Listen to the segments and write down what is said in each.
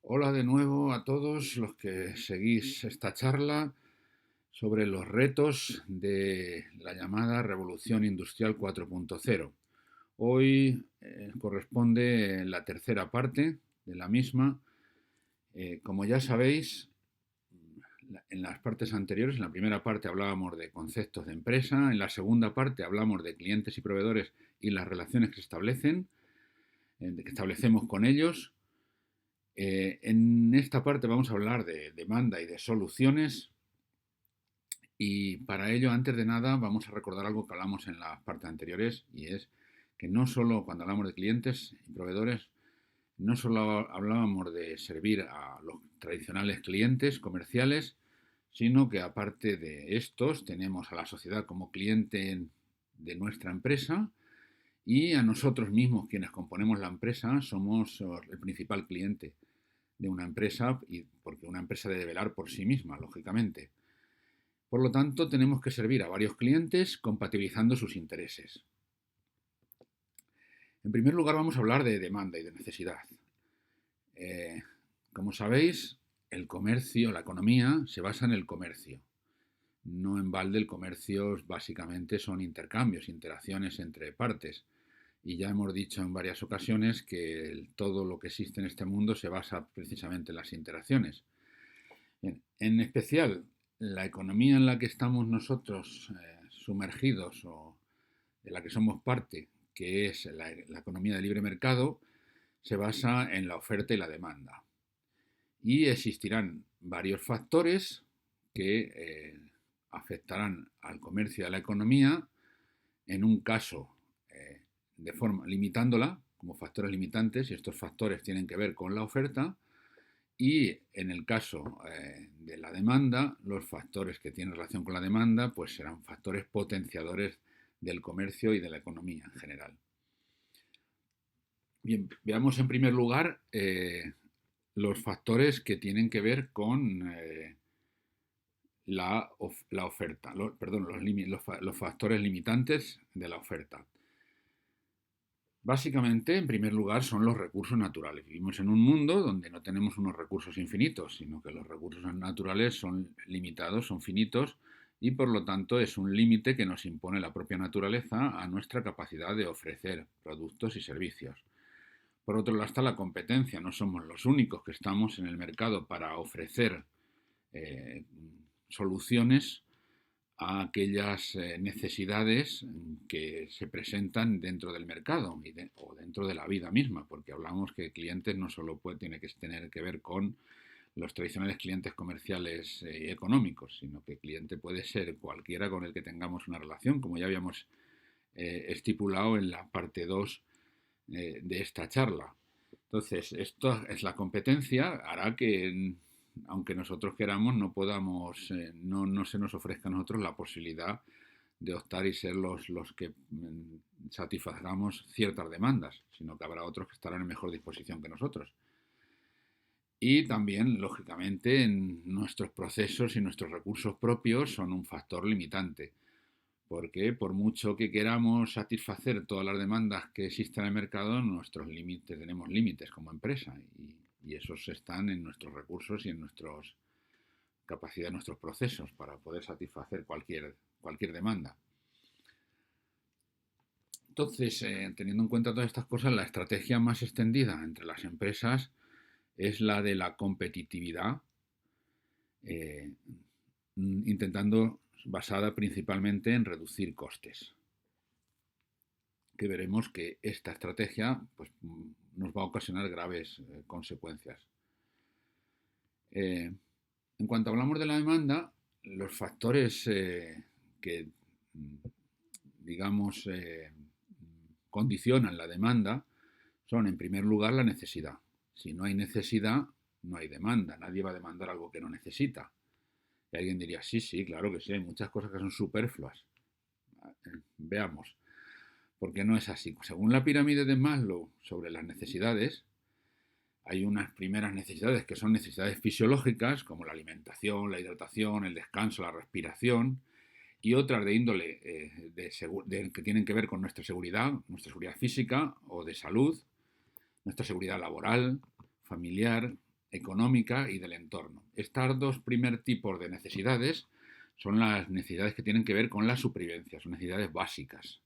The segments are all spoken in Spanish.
Hola de nuevo a todos los que seguís esta charla sobre los retos de la llamada Revolución Industrial 4.0. Hoy corresponde la tercera parte de la misma. Como ya sabéis, en las partes anteriores, en la primera parte hablábamos de conceptos de empresa, en la segunda parte hablamos de clientes y proveedores y las relaciones que se establecen, que establecemos con ellos. En esta parte vamos a hablar de demanda y de soluciones y para ello, antes de nada, vamos a recordar algo que hablamos en las partes anteriores y es que no solo cuando hablamos de clientes y proveedores, no solo hablábamos de servir a los tradicionales clientes comerciales, sino que aparte de estos tenemos a la sociedad como cliente de nuestra empresa y a nosotros mismos, quienes componemos la empresa, somos el principal cliente de una empresa, y porque una empresa debe velar por sí misma, lógicamente. Por lo tanto, tenemos que servir a varios clientes compatibilizando sus intereses. En primer lugar, vamos a hablar de demanda y de necesidad. Eh, como sabéis, el comercio, la economía, se basa en el comercio. No en balde el comercio básicamente son intercambios, interacciones entre partes. Y ya hemos dicho en varias ocasiones que todo lo que existe en este mundo se basa precisamente en las interacciones. Bien, en especial, la economía en la que estamos nosotros sumergidos o de la que somos parte, que es la economía de libre mercado, se basa en la oferta y la demanda. Y existirán varios factores que afectarán al comercio y a la economía, en un caso de forma limitándola como factores limitantes, y estos factores tienen que ver con la oferta, y en el caso de la demanda, los factores que tienen relación con la demanda pues serán factores potenciadores del comercio y de la economía en general. Bien, veamos en primer lugar los factores que tienen que ver con la oferta, perdón, los factores limitantes de la oferta. Básicamente, en primer lugar, son los recursos naturales. Vivimos en un mundo donde no tenemos unos recursos infinitos, sino que los recursos naturales son limitados, son finitos, y por lo tanto es un límite que nos impone la propia naturaleza a nuestra capacidad de ofrecer productos y servicios. Por otro lado está la competencia. No somos los únicos que estamos en el mercado para ofrecer eh, soluciones a aquellas necesidades que se presentan dentro del mercado o dentro de la vida misma, porque hablamos que clientes no solo tiene que tener que ver con los tradicionales clientes comerciales y económicos, sino que cliente puede ser cualquiera con el que tengamos una relación, como ya habíamos estipulado en la parte 2 de esta charla. Entonces, esto es la competencia, hará que aunque nosotros queramos, no podamos, no se nos ofrezca a nosotros la posibilidad de optar y ser los que satisfagamos ciertas demandas, sino que habrá otros que estarán en mejor disposición que nosotros. Y también, lógicamente, en nuestros procesos y nuestros recursos propios son un factor limitante, porque por mucho que queramos satisfacer todas las demandas que existen en el mercado, nuestros límites, tenemos límites como empresa y esos están en nuestros recursos y en nuestras capacidad, nuestros procesos para poder satisfacer cualquier demanda. Entonces, teniendo en cuenta todas estas cosas, la estrategia más extendida entre las empresas es la de la competitividad, eh, intentando basada principalmente en reducir costes. Que veremos que esta estrategia pues, nos va a ocasionar graves consecuencias. En cuanto hablamos de la demanda, los factores que, digamos, condicionan la demanda son, en primer lugar, la necesidad. Si no hay necesidad, no hay demanda. Nadie va a demandar algo que no necesita. Y alguien diría, sí, sí, claro que sí, hay muchas cosas que son superfluas. Veamos, ¿por qué no es así? Según la pirámide de Maslow sobre las necesidades, hay unas primeras necesidades que son necesidades fisiológicas, como la alimentación, la hidratación, el descanso, la respiración, y otras de índole que tienen que ver con nuestra seguridad física o de salud, nuestra seguridad laboral, familiar, económica y del entorno. Estas dos primer tipos de necesidades son las necesidades que tienen que ver con la supervivencia, son necesidades básicas.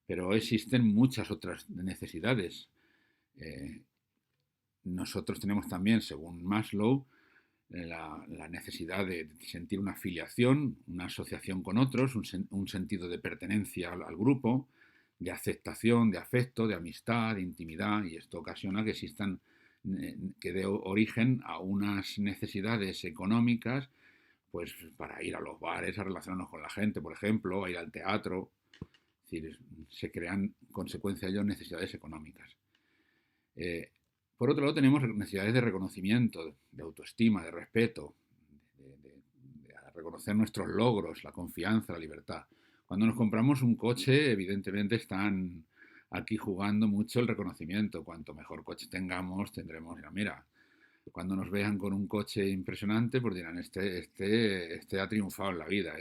Pero existen muchas otras necesidades. Eh, Nosotros tenemos también, según Maslow, la necesidad de sentir una afiliación, una asociación con otros, un sentido de pertenencia al grupo, de aceptación, de afecto, de amistad, de intimidad, y esto ocasiona que existan, que dé origen a unas necesidades económicas, pues para ir a los bares, a relacionarnos con la gente, por ejemplo, a ir al teatro. Es decir, se crean, consecuencia de ello, necesidades económicas. Eh, por otro lado, tenemos necesidades de reconocimiento, de autoestima, de respeto, de reconocer nuestros logros, la confianza, la libertad. Cuando nos compramos un coche, evidentemente están aquí jugando mucho el reconocimiento. Cuanto mejor coche tengamos, tendremos, mira, cuando nos vean con un coche impresionante, pues dirán, este ha triunfado en la vida,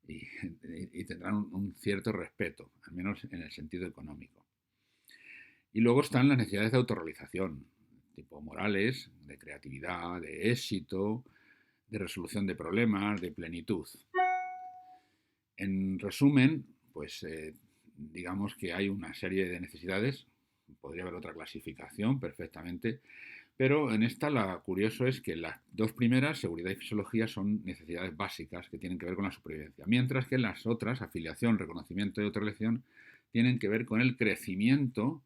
y, y tendrán un cierto respeto, al menos en el sentido económico. Y luego están las necesidades de autorrealización, tipo morales, de creatividad, de éxito, de resolución de problemas, de plenitud. En resumen, pues digamos que hay una serie de necesidades, podría haber otra clasificación perfectamente, pero en esta lo curioso es que las dos primeras, seguridad y fisiología, son necesidades básicas que tienen que ver con la supervivencia, mientras que las otras, afiliación, reconocimiento y autorrealización, tienen que ver con el crecimiento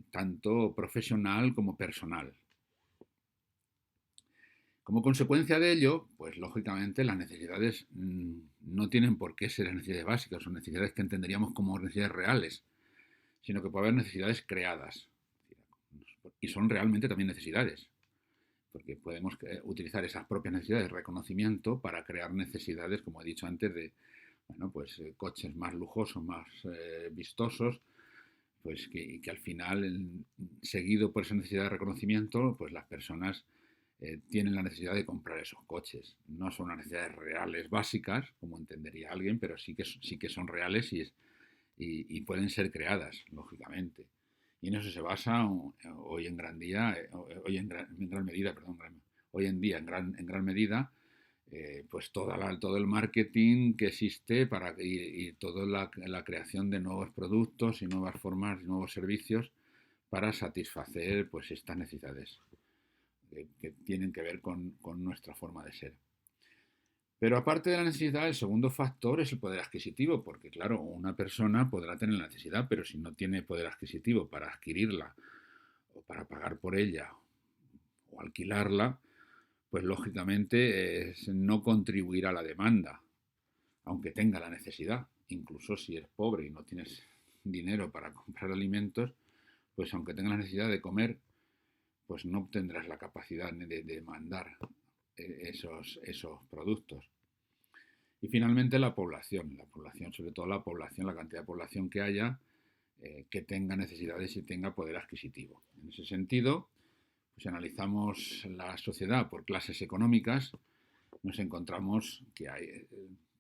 tanto profesional como personal. Como consecuencia de ello, pues lógicamente las necesidades no tienen por qué ser necesidades básicas, son necesidades que entenderíamos como necesidades reales, sino que puede haber necesidades creadas. Y son realmente también necesidades, porque podemos utilizar esas propias necesidades de reconocimiento para crear necesidades, como he dicho antes, de coches más lujosos, más vistosos, pues que al final, seguido por esa necesidad de reconocimiento, pues las personas tienen la necesidad de comprar esos coches. No son unas necesidades reales básicas, como entendería alguien, pero sí que son reales y pueden ser creadas, lógicamente. Y en eso se basa hoy en gran día, hoy en gran medida, perdón, hoy en día en gran medida, pues todo el marketing que existe y toda la creación de nuevos productos y nuevas formas y nuevos servicios para satisfacer pues estas necesidades que tienen que ver con nuestra forma de ser. Pero aparte de la necesidad, el segundo factor es el poder adquisitivo, porque claro, una persona podrá tener la necesidad, pero si no tiene poder adquisitivo para adquirirla o para pagar por ella o alquilarla, pues lógicamente no contribuirá a la demanda, aunque tenga la necesidad. Incluso si eres pobre y no tienes dinero para comprar alimentos, pues aunque tengas la necesidad de comer, pues no tendrás la capacidad de demandar esos productos. Y finalmente la población, sobre todo la población, la cantidad de población que haya, que tenga necesidades y tenga poder adquisitivo. En ese sentido, si analizamos la sociedad por clases económicas, nos encontramos que hay,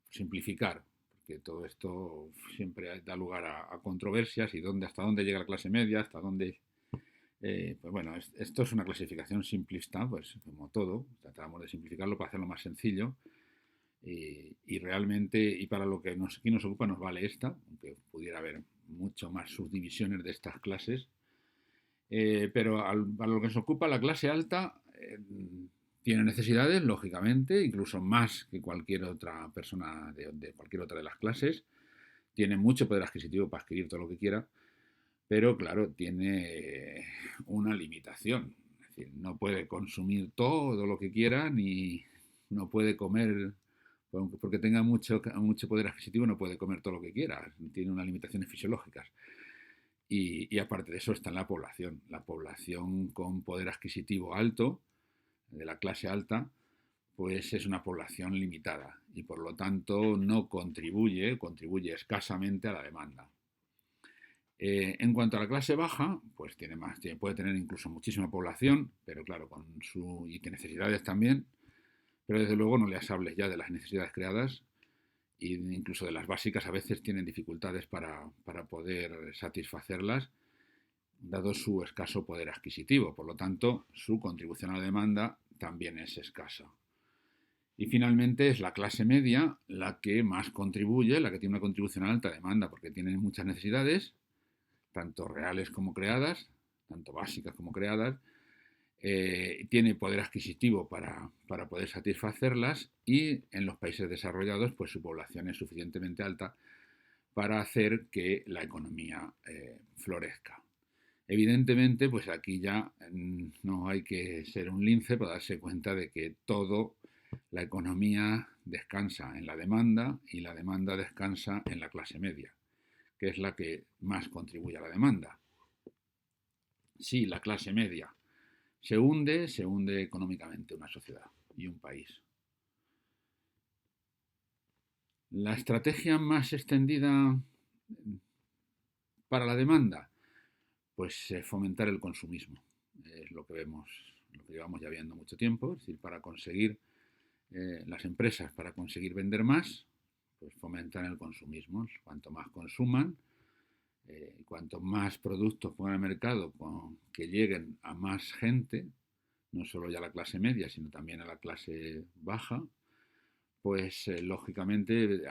simplificar, porque todo esto siempre da lugar a controversias y hasta dónde llega la clase media, hasta dónde... pues bueno, esto es una clasificación simplista, pues como todo, tratamos de simplificarlo para hacerlo más sencillo y realmente, y para lo que aquí nos ocupa nos vale esta, aunque pudiera haber mucho más subdivisiones de estas clases, pero para lo que nos ocupa la clase alta tiene necesidades, lógicamente, incluso más que cualquier otra persona de cualquier otra de las clases, tiene mucho poder adquisitivo para adquirir todo lo que quiera, pero claro, tiene una limitación. Es decir, no puede consumir todo lo que quiera, ni no puede comer, porque tenga mucho poder adquisitivo, no puede comer todo lo que quiera. Tiene unas limitaciones fisiológicas. Y aparte de eso está en la población. La población con poder adquisitivo alto, de la clase alta, pues es una población limitada y por lo tanto no contribuye escasamente a la demanda. En cuanto a la clase baja, pues puede tener incluso muchísima población, pero claro, y que necesidades también, pero desde luego no les hables ya de las necesidades creadas e incluso de las básicas a veces tienen dificultades para poder satisfacerlas, dado su escaso poder adquisitivo. Por lo tanto, su contribución a la demanda también es escasa. Y finalmente es la clase media la que más contribuye, la que tiene una contribución a alta demanda, porque tiene muchas necesidades, tanto reales como creadas, tanto básicas como creadas, tiene poder adquisitivo para poder satisfacerlas, y en los países desarrollados pues su población es suficientemente alta para hacer que la economía florezca. Evidentemente, pues aquí ya no hay que ser un lince para darse cuenta de que todo la economía descansa en la demanda y la demanda descansa en la clase media, que es la que más contribuye a la demanda. Si la clase media se hunde económicamente una sociedad y un país. La estrategia más extendida para la demanda, pues fomentar el consumismo. Es lo que vemos, lo que llevamos ya viendo mucho tiempo, es decir, para conseguir las empresas, para conseguir vender más, pues fomentan el consumismo. Cuanto más consuman, cuanto más productos pongan al mercado que lleguen a más gente, no solo ya a la clase media, sino también a la clase baja, pues lógicamente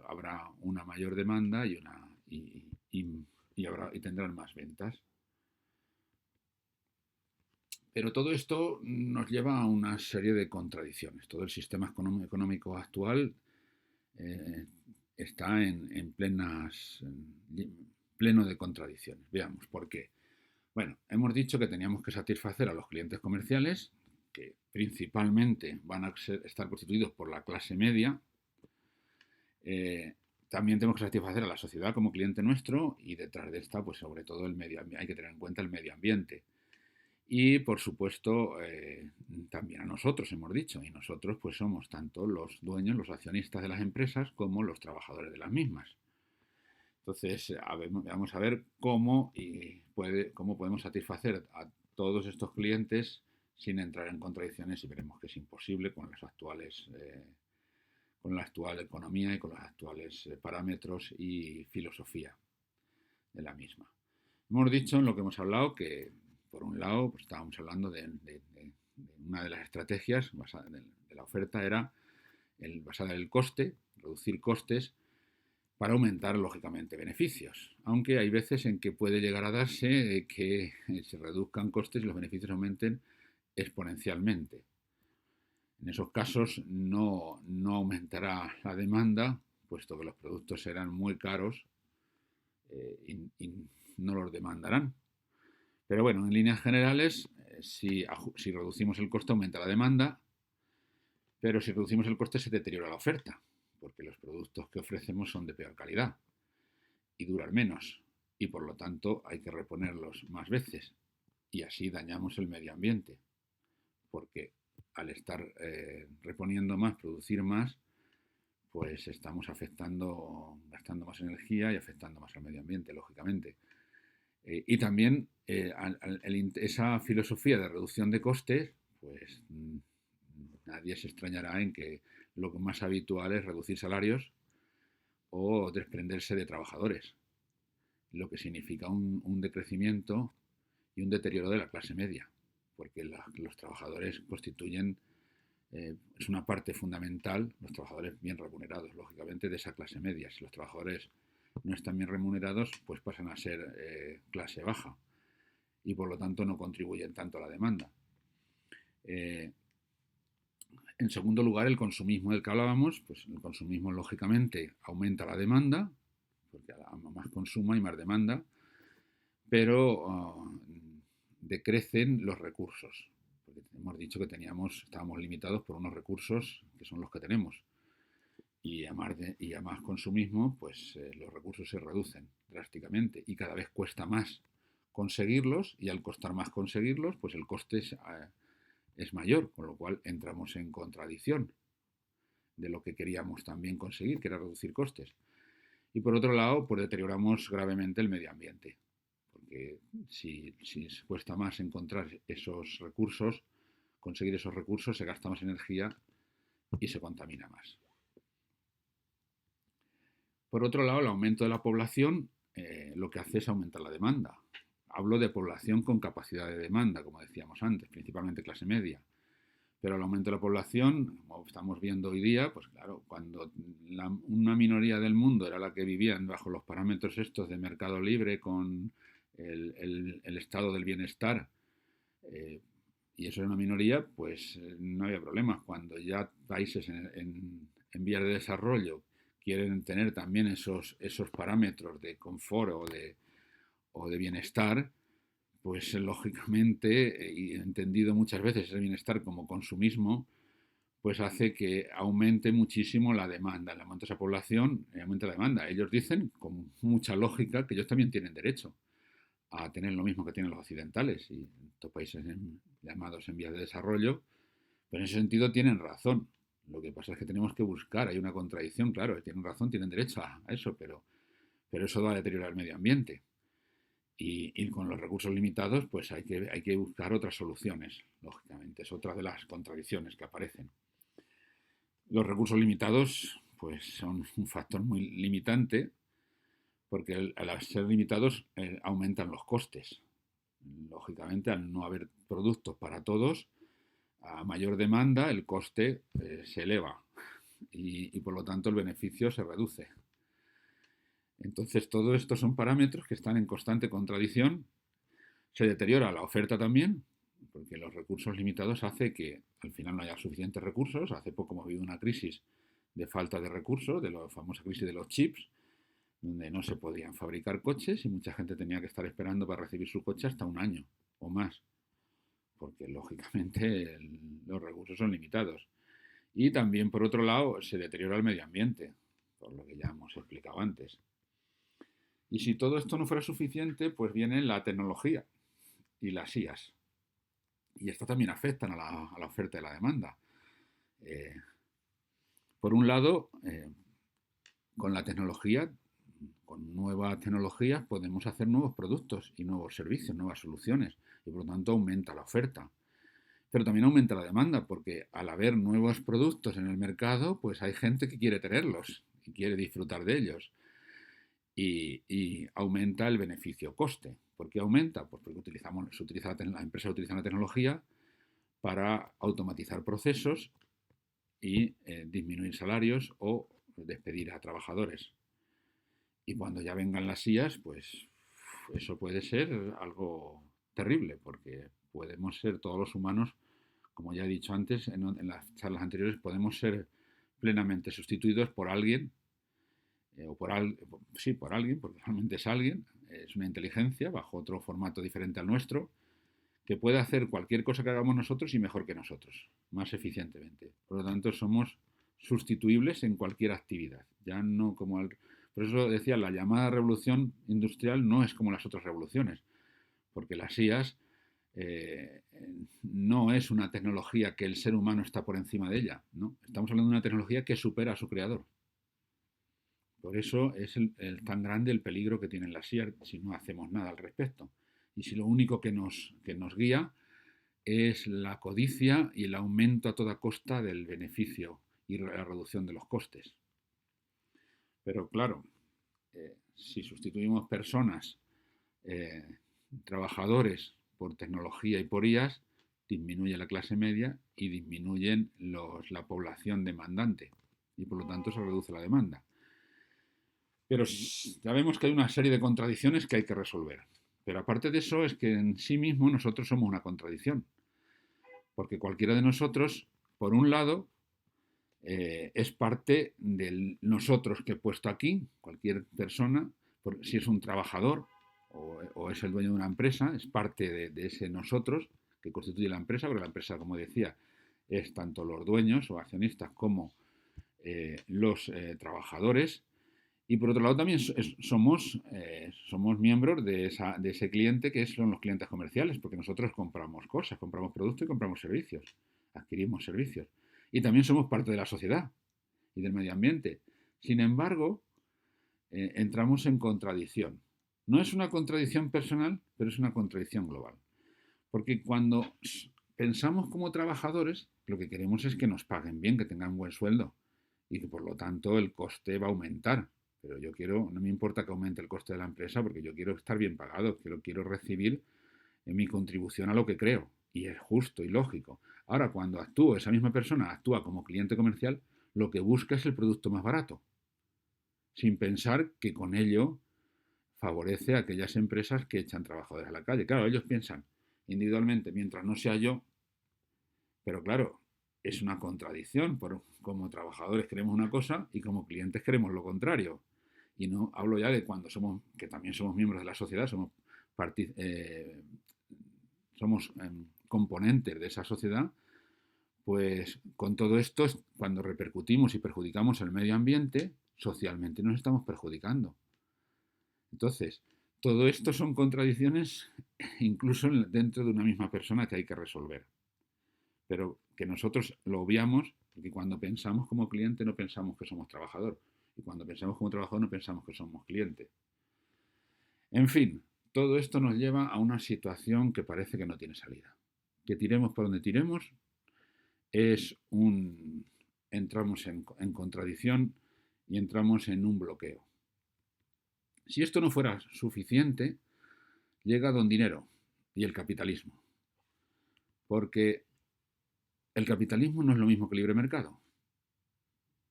habrá una mayor demanda y tendrán más ventas. Pero todo esto nos lleva a una serie de contradicciones. Todo el sistema económico actual está pleno de contradicciones. Veamos por qué. Bueno, hemos dicho que teníamos que satisfacer a los clientes comerciales, que principalmente van a estar constituidos por la clase media. También tenemos que satisfacer a la sociedad como cliente nuestro, y detrás de esta, pues sobre todo hay que tener en cuenta el medio ambiente. Y por supuesto, también a nosotros, hemos dicho, y nosotros pues somos tanto los dueños, los accionistas de las empresas, como los trabajadores de las mismas. Entonces, vamos a ver cómo podemos satisfacer a todos estos clientes sin entrar en contradicciones, y veremos que es imposible con con la actual economía y con los actuales parámetros y filosofía de la misma. Hemos dicho en lo que hemos hablado que, por un lado, pues estábamos hablando de una de las estrategias de la oferta era basada en el coste, reducir costes para aumentar, lógicamente, beneficios. Aunque hay veces en que puede llegar a darse que se reduzcan costes y los beneficios aumenten exponencialmente. En esos casos no aumentará la demanda, puesto que los productos serán muy caros y no los demandarán. Pero bueno, en líneas generales, si reducimos el coste, aumenta la demanda, pero si reducimos el coste, se deteriora la oferta, porque los productos que ofrecemos son de peor calidad y duran menos, y por lo tanto hay que reponerlos más veces, y así dañamos el medio ambiente, porque al estar reponiendo más, producir más, pues estamos gastando más energía y afectando más al medio ambiente, lógicamente. Y también esa filosofía de reducción de costes, pues nadie se extrañará en que lo más habitual es reducir salarios o desprenderse de trabajadores, lo que significa un decrecimiento y un deterioro de la clase media, porque los trabajadores constituyen, es una parte fundamental, los trabajadores bien remunerados, lógicamente, de esa clase media. Si los trabajadores no están bien remunerados, pues pasan a ser clase baja y por lo tanto no contribuyen tanto a la demanda. En segundo lugar, el consumismo del que hablábamos, pues el consumismo lógicamente aumenta la demanda, porque a más consumo hay más demanda, pero decrecen los recursos, porque hemos dicho que estábamos limitados por unos recursos que son los que tenemos, y a más consumismo, pues los recursos se reducen drásticamente y cada vez cuesta más conseguirlos, y al costar más conseguirlos, pues el coste es mayor, con lo cual entramos en contradicción de lo que queríamos también conseguir, que era reducir costes. Y por otro lado, pues deterioramos gravemente el medio ambiente, porque si cuesta más encontrar esos recursos, conseguir esos recursos, se gasta más energía y se contamina más. Por otro lado, el aumento de la población lo que hace es aumentar la demanda. hablo de población con capacidad de demanda, como decíamos antes, principalmente clase media. Pero el aumento de la población, como estamos viendo hoy día, pues claro, cuando una minoría del mundo era la que vivían bajo los parámetros estos de mercado libre con el estado del bienestar, eh, y eso era una minoría, pues no había problemas. Cuando ya países en vías de desarrollo quieren tener también esos parámetros de confort o de bienestar, pues lógicamente, y entendido muchas veces ese bienestar como consumismo, pues hace que aumente muchísimo la demanda. El aumento de esa población aumenta la demanda. Ellos dicen, con mucha lógica, que ellos también tienen derecho a tener lo mismo que tienen los occidentales y estos países llamados en vías de desarrollo, pero en ese sentido tienen razón. Lo que pasa es que tenemos que buscar, hay una contradicción, claro, tienen razón, tienen derecho a eso, pero eso va a deteriorar el medio ambiente. Y con los recursos limitados, pues hay que buscar otras soluciones, lógicamente. Es otra de las contradicciones que aparecen. Los recursos limitados, pues son un factor muy limitante, porque al ser limitados aumentan los costes. Lógicamente, al no haber productos para todos, a mayor demanda el coste se eleva y por lo tanto el beneficio se reduce. Entonces, todo esto son parámetros que están en constante contradicción. Se deteriora la oferta también, porque los recursos limitados hace que al final no haya suficientes recursos. Hace poco hemos vivido una crisis de falta de recursos, de la famosa crisis de los chips, donde no se podían fabricar coches y mucha gente tenía que estar esperando para recibir su coche hasta un año o más, porque lógicamente los recursos son limitados. Y también, por otro lado, se deteriora el medio ambiente, por lo que ya hemos explicado antes. Y si todo esto no fuera suficiente, pues viene la tecnología y las IAs. Y esto también afectan a la oferta y la demanda. Eh, por un lado, con la tecnología, con nuevas tecnologías podemos hacer nuevos productos y nuevos servicios, nuevas soluciones, y por lo tanto aumenta la oferta. Pero también aumenta la demanda, porque al haber nuevos productos en el mercado, pues hay gente que quiere tenerlos y quiere disfrutar de ellos. Y aumenta el beneficio-coste. ¿Por qué aumenta? Pues porque la empresa utiliza la tecnología para automatizar procesos y disminuir salarios o despedir a trabajadores. Y cuando ya vengan las IAs, pues eso puede ser algo terrible, porque podemos ser todos los humanos, como ya he dicho antes en las charlas anteriores, podemos ser plenamente sustituidos por alguien, por alguien, porque realmente es alguien, es una inteligencia bajo otro formato diferente al nuestro, que puede hacer cualquier cosa que hagamos nosotros y mejor que nosotros, más eficientemente. Por lo tanto, somos sustituibles en cualquier actividad. Ya no como por eso decía, la llamada revolución industrial no es como las otras revoluciones, porque las IAs no es una tecnología que el ser humano está por encima de ella, ¿no? Estamos hablando de una tecnología que supera a su creador. Por eso es tan grande el peligro que tienen las IAs si no hacemos nada al respecto. Y si lo único que nos guía es la codicia y el aumento a toda costa del beneficio y la reducción de los costes. Pero claro, si sustituimos personas, trabajadores, por tecnología y por IAs, disminuye la clase media y disminuyen la población demandante y por lo tanto se reduce la demanda. Pero ya vemos que hay una serie de contradicciones que hay que resolver. Pero aparte de eso es que en sí mismo nosotros somos una contradicción. Porque cualquiera de nosotros, por un lado, es parte del nosotros que he puesto aquí, cualquier persona, si es un trabajador o es el dueño de una empresa, es parte de ese nosotros que constituye la empresa, porque la empresa, como decía, es tanto los dueños o accionistas como los trabajadores. Y por otro lado también somos miembros de ese cliente que son los clientes comerciales, porque nosotros compramos cosas, compramos productos y compramos servicios, adquirimos servicios. Y también somos parte de la sociedad y del medio ambiente. Sin embargo, entramos en contradicción. No es una contradicción personal, pero es una contradicción global. Porque cuando pensamos como trabajadores, lo que queremos es que nos paguen bien, que tengan buen sueldo y que por lo tanto el coste va a aumentar. pero no me importa que aumente el coste de la empresa porque yo quiero estar bien pagado, quiero recibir mi contribución a lo que creo. Y es justo y lógico. Ahora, cuando esa misma persona actúa como cliente comercial, lo que busca es el producto más barato, sin pensar que con ello favorece a aquellas empresas que echan trabajadores a la calle. Claro, ellos piensan individualmente, mientras no sea yo, pero claro, es una contradicción. Como trabajadores queremos una cosa y como clientes queremos lo contrario. Y no hablo ya de cuando que también somos miembros de la sociedad, somos componentes de esa sociedad, pues con todo esto, cuando repercutimos y perjudicamos el medio ambiente, socialmente nos estamos perjudicando. Entonces, todo esto son contradicciones incluso dentro de una misma persona que hay que resolver. Pero que nosotros lo obviamos porque cuando pensamos como cliente no pensamos que somos trabajador. Y cuando pensamos como trabajador no pensamos que somos cliente. En fin, todo esto nos lleva a una situación que parece que no tiene salida. Que tiremos por donde tiremos entramos en contradicción y entramos en un bloqueo. Si esto no fuera suficiente, llega don dinero y el capitalismo. Porque el capitalismo no es lo mismo que el libre mercado.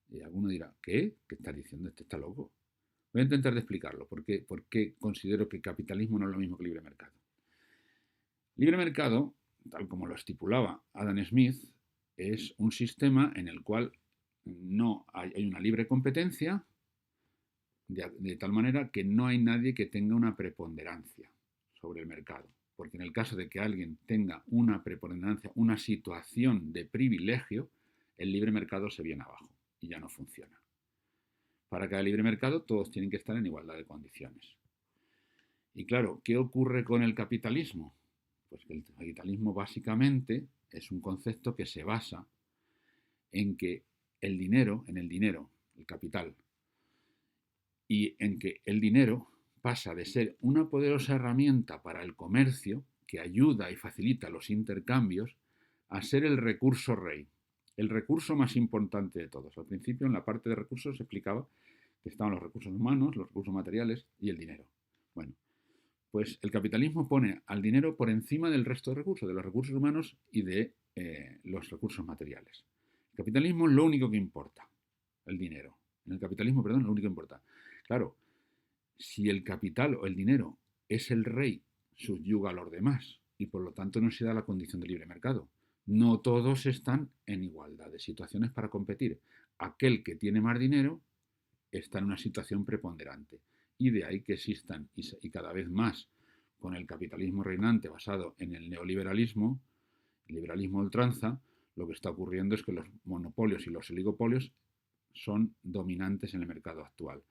Y alguno dirá, ¿qué? ¿Qué estás diciendo? Este está loco. Voy a intentar de explicarlo, por qué considero que el capitalismo no es lo mismo que el libre mercado. Libre mercado, tal como lo estipulaba Adam Smith, es un sistema en el cual no hay una libre competencia de tal manera que no hay nadie que tenga una preponderancia sobre el mercado. Porque en el caso de que alguien tenga una preponderancia, una situación de privilegio, el libre mercado se viene abajo y ya no funciona. Para que haya libre mercado todos tienen que estar en igualdad de condiciones. Y claro, ¿qué ocurre con el capitalismo? Pues que el capitalismo básicamente es un concepto que se basa en que el dinero, el capital, y en que el dinero pasa de ser una poderosa herramienta para el comercio, que ayuda y facilita los intercambios, a ser el recurso rey, el recurso más importante de todos. Al principio, en la parte de recursos, se explicaba que estaban los recursos humanos, los recursos materiales y el dinero. Bueno, pues el capitalismo pone al dinero por encima del resto de recursos, de los recursos humanos y de los recursos materiales. El capitalismo es lo único que importa, el dinero. En el capitalismo, perdón, lo único que importa. Claro, si el capital o el dinero es el rey, subyuga a los demás y por lo tanto no se da la condición de libre mercado. No todos están en igualdad de situaciones para competir. Aquel que tiene más dinero está en una situación preponderante. Y de ahí que existan, y cada vez más con el capitalismo reinante basado en el neoliberalismo, el liberalismo ultranza, lo que está ocurriendo es que los monopolios y los oligopolios son dominantes en el mercado actual.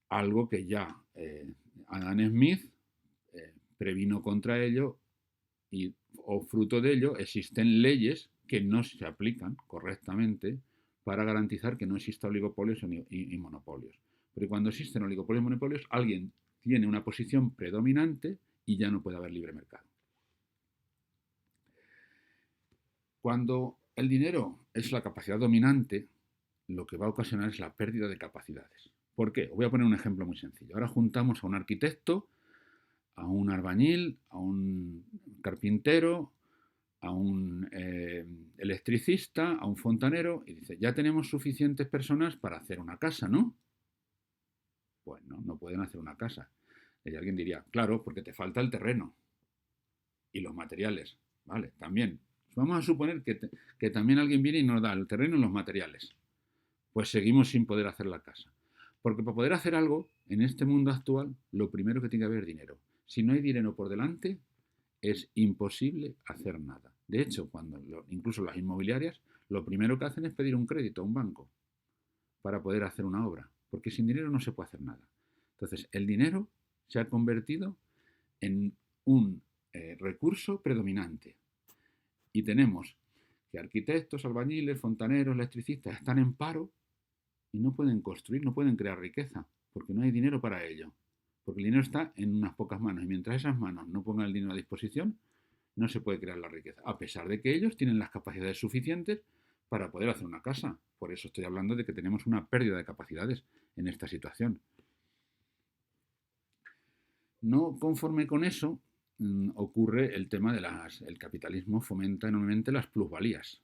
Algo que ya Adam Smith previno contra ello o fruto de ello existen leyes que no se aplican correctamente para garantizar que no exista oligopolios y monopolios. Pero cuando existen oligopolios y monopolios, alguien tiene una posición predominante y ya no puede haber libre mercado. Cuando el dinero es la capacidad dominante, lo que va a ocasionar es la pérdida de capacidades. ¿Por qué? Os voy a poner un ejemplo muy sencillo. Ahora juntamos a un arquitecto, a un albañil, a un carpintero, a un electricista, a un fontanero, y dice, ya tenemos suficientes personas para hacer una casa, ¿no? Pues no pueden hacer una casa. Y alguien diría, claro, porque te falta el terreno y los materiales, ¿vale? También. Vamos a suponer que también alguien viene y nos da el terreno y los materiales. Pues seguimos sin poder hacer la casa. Porque para poder hacer algo, en este mundo actual, lo primero que tiene que haber es dinero. Si no hay dinero por delante, es imposible hacer nada. De hecho, incluso las inmobiliarias, lo primero que hacen es pedir un crédito a un banco para poder hacer una obra, porque sin dinero no se puede hacer nada. Entonces, el dinero se ha convertido en un recurso predominante. Y tenemos que arquitectos, albañiles, fontaneros, electricistas están en paro y no pueden construir, no pueden crear riqueza, porque no hay dinero para ello. Porque el dinero está en unas pocas manos y mientras esas manos no pongan el dinero a disposición, no se puede crear la riqueza, a pesar de que ellos tienen las capacidades suficientes para poder hacer una casa. Por eso estoy hablando de que tenemos una pérdida de capacidades en esta situación. No conforme con eso, ocurre el tema de el capitalismo fomenta enormemente las plusvalías.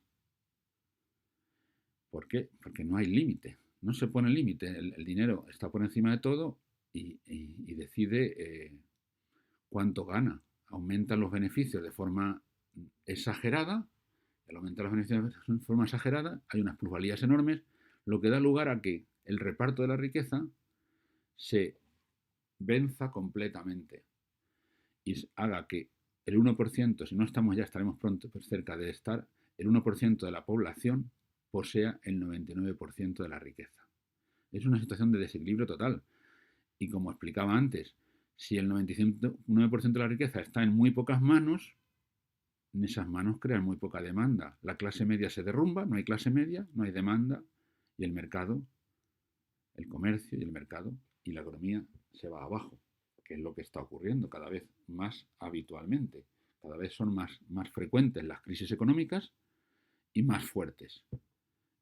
¿Por qué? Porque no hay límite, no se pone límite, el dinero está por encima de todo y decide cuánto gana. Aumenta los beneficios de forma exagerada, al aumentar los beneficios de forma exagerada, hay unas plusvalías enormes, lo que da lugar a que el reparto de la riqueza se venza completamente y haga que el 1%, si no estamos ya, estaremos pronto cerca de estar, el 1% de la población posea el 99% de la riqueza. Es una situación de desequilibrio total. Y como explicaba antes, si el 99% de la riqueza está en muy pocas manos, en esas manos crean muy poca demanda. La clase media se derrumba, no hay clase media, no hay demanda, y el mercado, el comercio y el mercado y la economía se va abajo, que es lo que está ocurriendo cada vez más habitualmente. Cada vez son más frecuentes las crisis económicas y más fuertes.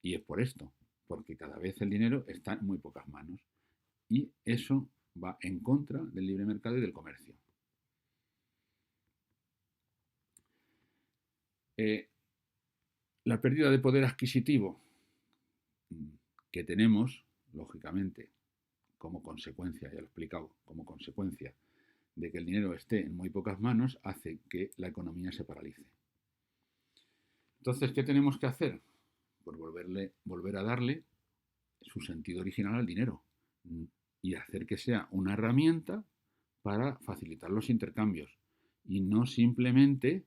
Y es por esto, porque cada vez el dinero está en muy pocas manos. Y eso va en contra del libre mercado y del comercio. La pérdida de poder adquisitivo que tenemos, lógicamente, como consecuencia, ya lo he explicado, como consecuencia de que el dinero esté en muy pocas manos, hace que la economía se paralice. Entonces, ¿qué tenemos que hacer? Pues volver a darle su sentido original al dinero y hacer que sea una herramienta para facilitar los intercambios y no simplemente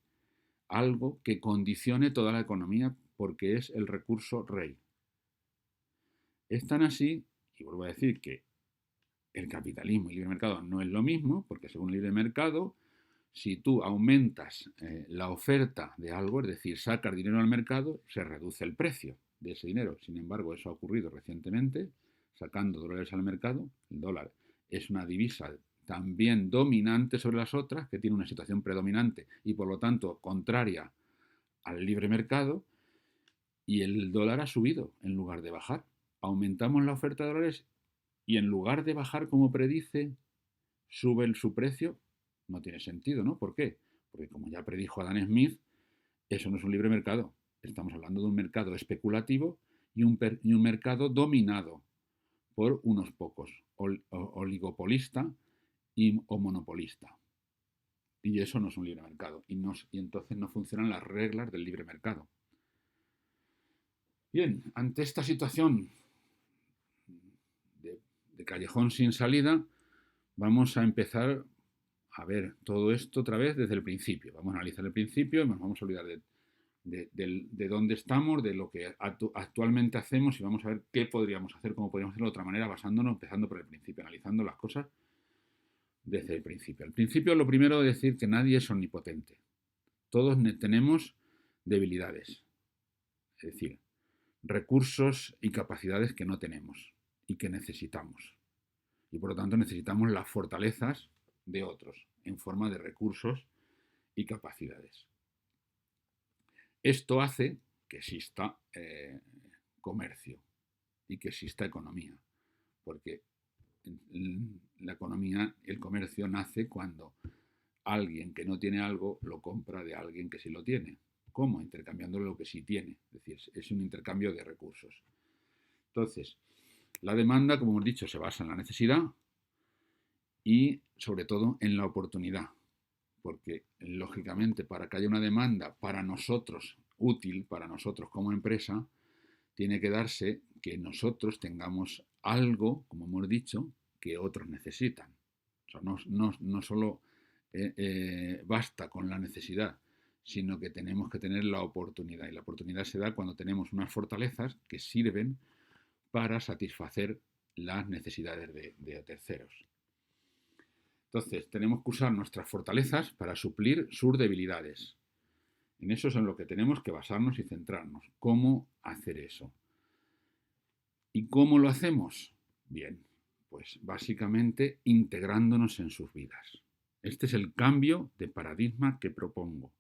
algo que condicione toda la economía porque es el recurso rey. Es tan así, y vuelvo a decir que el capitalismo y el libre mercado no es lo mismo, porque según el libre mercado, si tú aumentas la oferta de algo, es decir, sacas dinero al mercado, se reduce el precio de ese dinero. Sin embargo, eso ha ocurrido recientemente, sacando dólares al mercado. El dólar es una divisa también dominante sobre las otras, que tiene una situación predominante y por lo tanto contraria al libre mercado, y el dólar ha subido en lugar de bajar. Aumentamos la oferta de dólares y en lugar de bajar como predice, sube su precio. No tiene sentido, ¿no? ¿Por qué? Porque como ya predijo Adam Smith, eso no es un libre mercado. Estamos hablando de un mercado especulativo y un mercado dominado por unos pocos, oligopolista o monopolista. Y eso no es un libre mercado. Y entonces no funcionan las reglas del libre mercado. Bien, ante esta situación de callejón sin salida, vamos a empezar a ver todo esto otra vez desde el principio. Vamos a analizar el principio y nos vamos a olvidar de dónde estamos, de lo que actualmente hacemos y vamos a ver qué podríamos hacer, cómo podríamos hacerlo de otra manera, basándonos, empezando por el principio, analizando las cosas desde el principio. Al principio, lo primero es decir que nadie es omnipotente. Todos tenemos debilidades, es decir, recursos y capacidades que no tenemos y que necesitamos. Y por lo tanto necesitamos las fortalezas de otros en forma de recursos y capacidades. Esto hace que exista comercio y que exista economía, porque la economía, el comercio nace cuando alguien que no tiene algo lo compra de alguien que sí lo tiene. ¿Cómo? Intercambiando lo que sí tiene. Es decir, es un intercambio de recursos. Entonces, la demanda, como hemos dicho, se basa en la necesidad y, sobre todo, en la oportunidad. Porque, lógicamente, para que haya una demanda para nosotros, útil para nosotros como empresa, tiene que darse que nosotros tengamos algo, como hemos dicho, que otros necesitan. O sea, no solo basta con la necesidad, sino que tenemos que tener la oportunidad. Y la oportunidad se da cuando tenemos unas fortalezas que sirven para satisfacer las necesidades de terceros. Entonces, tenemos que usar nuestras fortalezas para suplir sus debilidades. En eso es en lo que tenemos que basarnos y centrarnos. ¿Cómo hacer eso? ¿Y cómo lo hacemos? Bien, pues básicamente integrándonos en sus vidas. Este es el cambio de paradigma que propongo.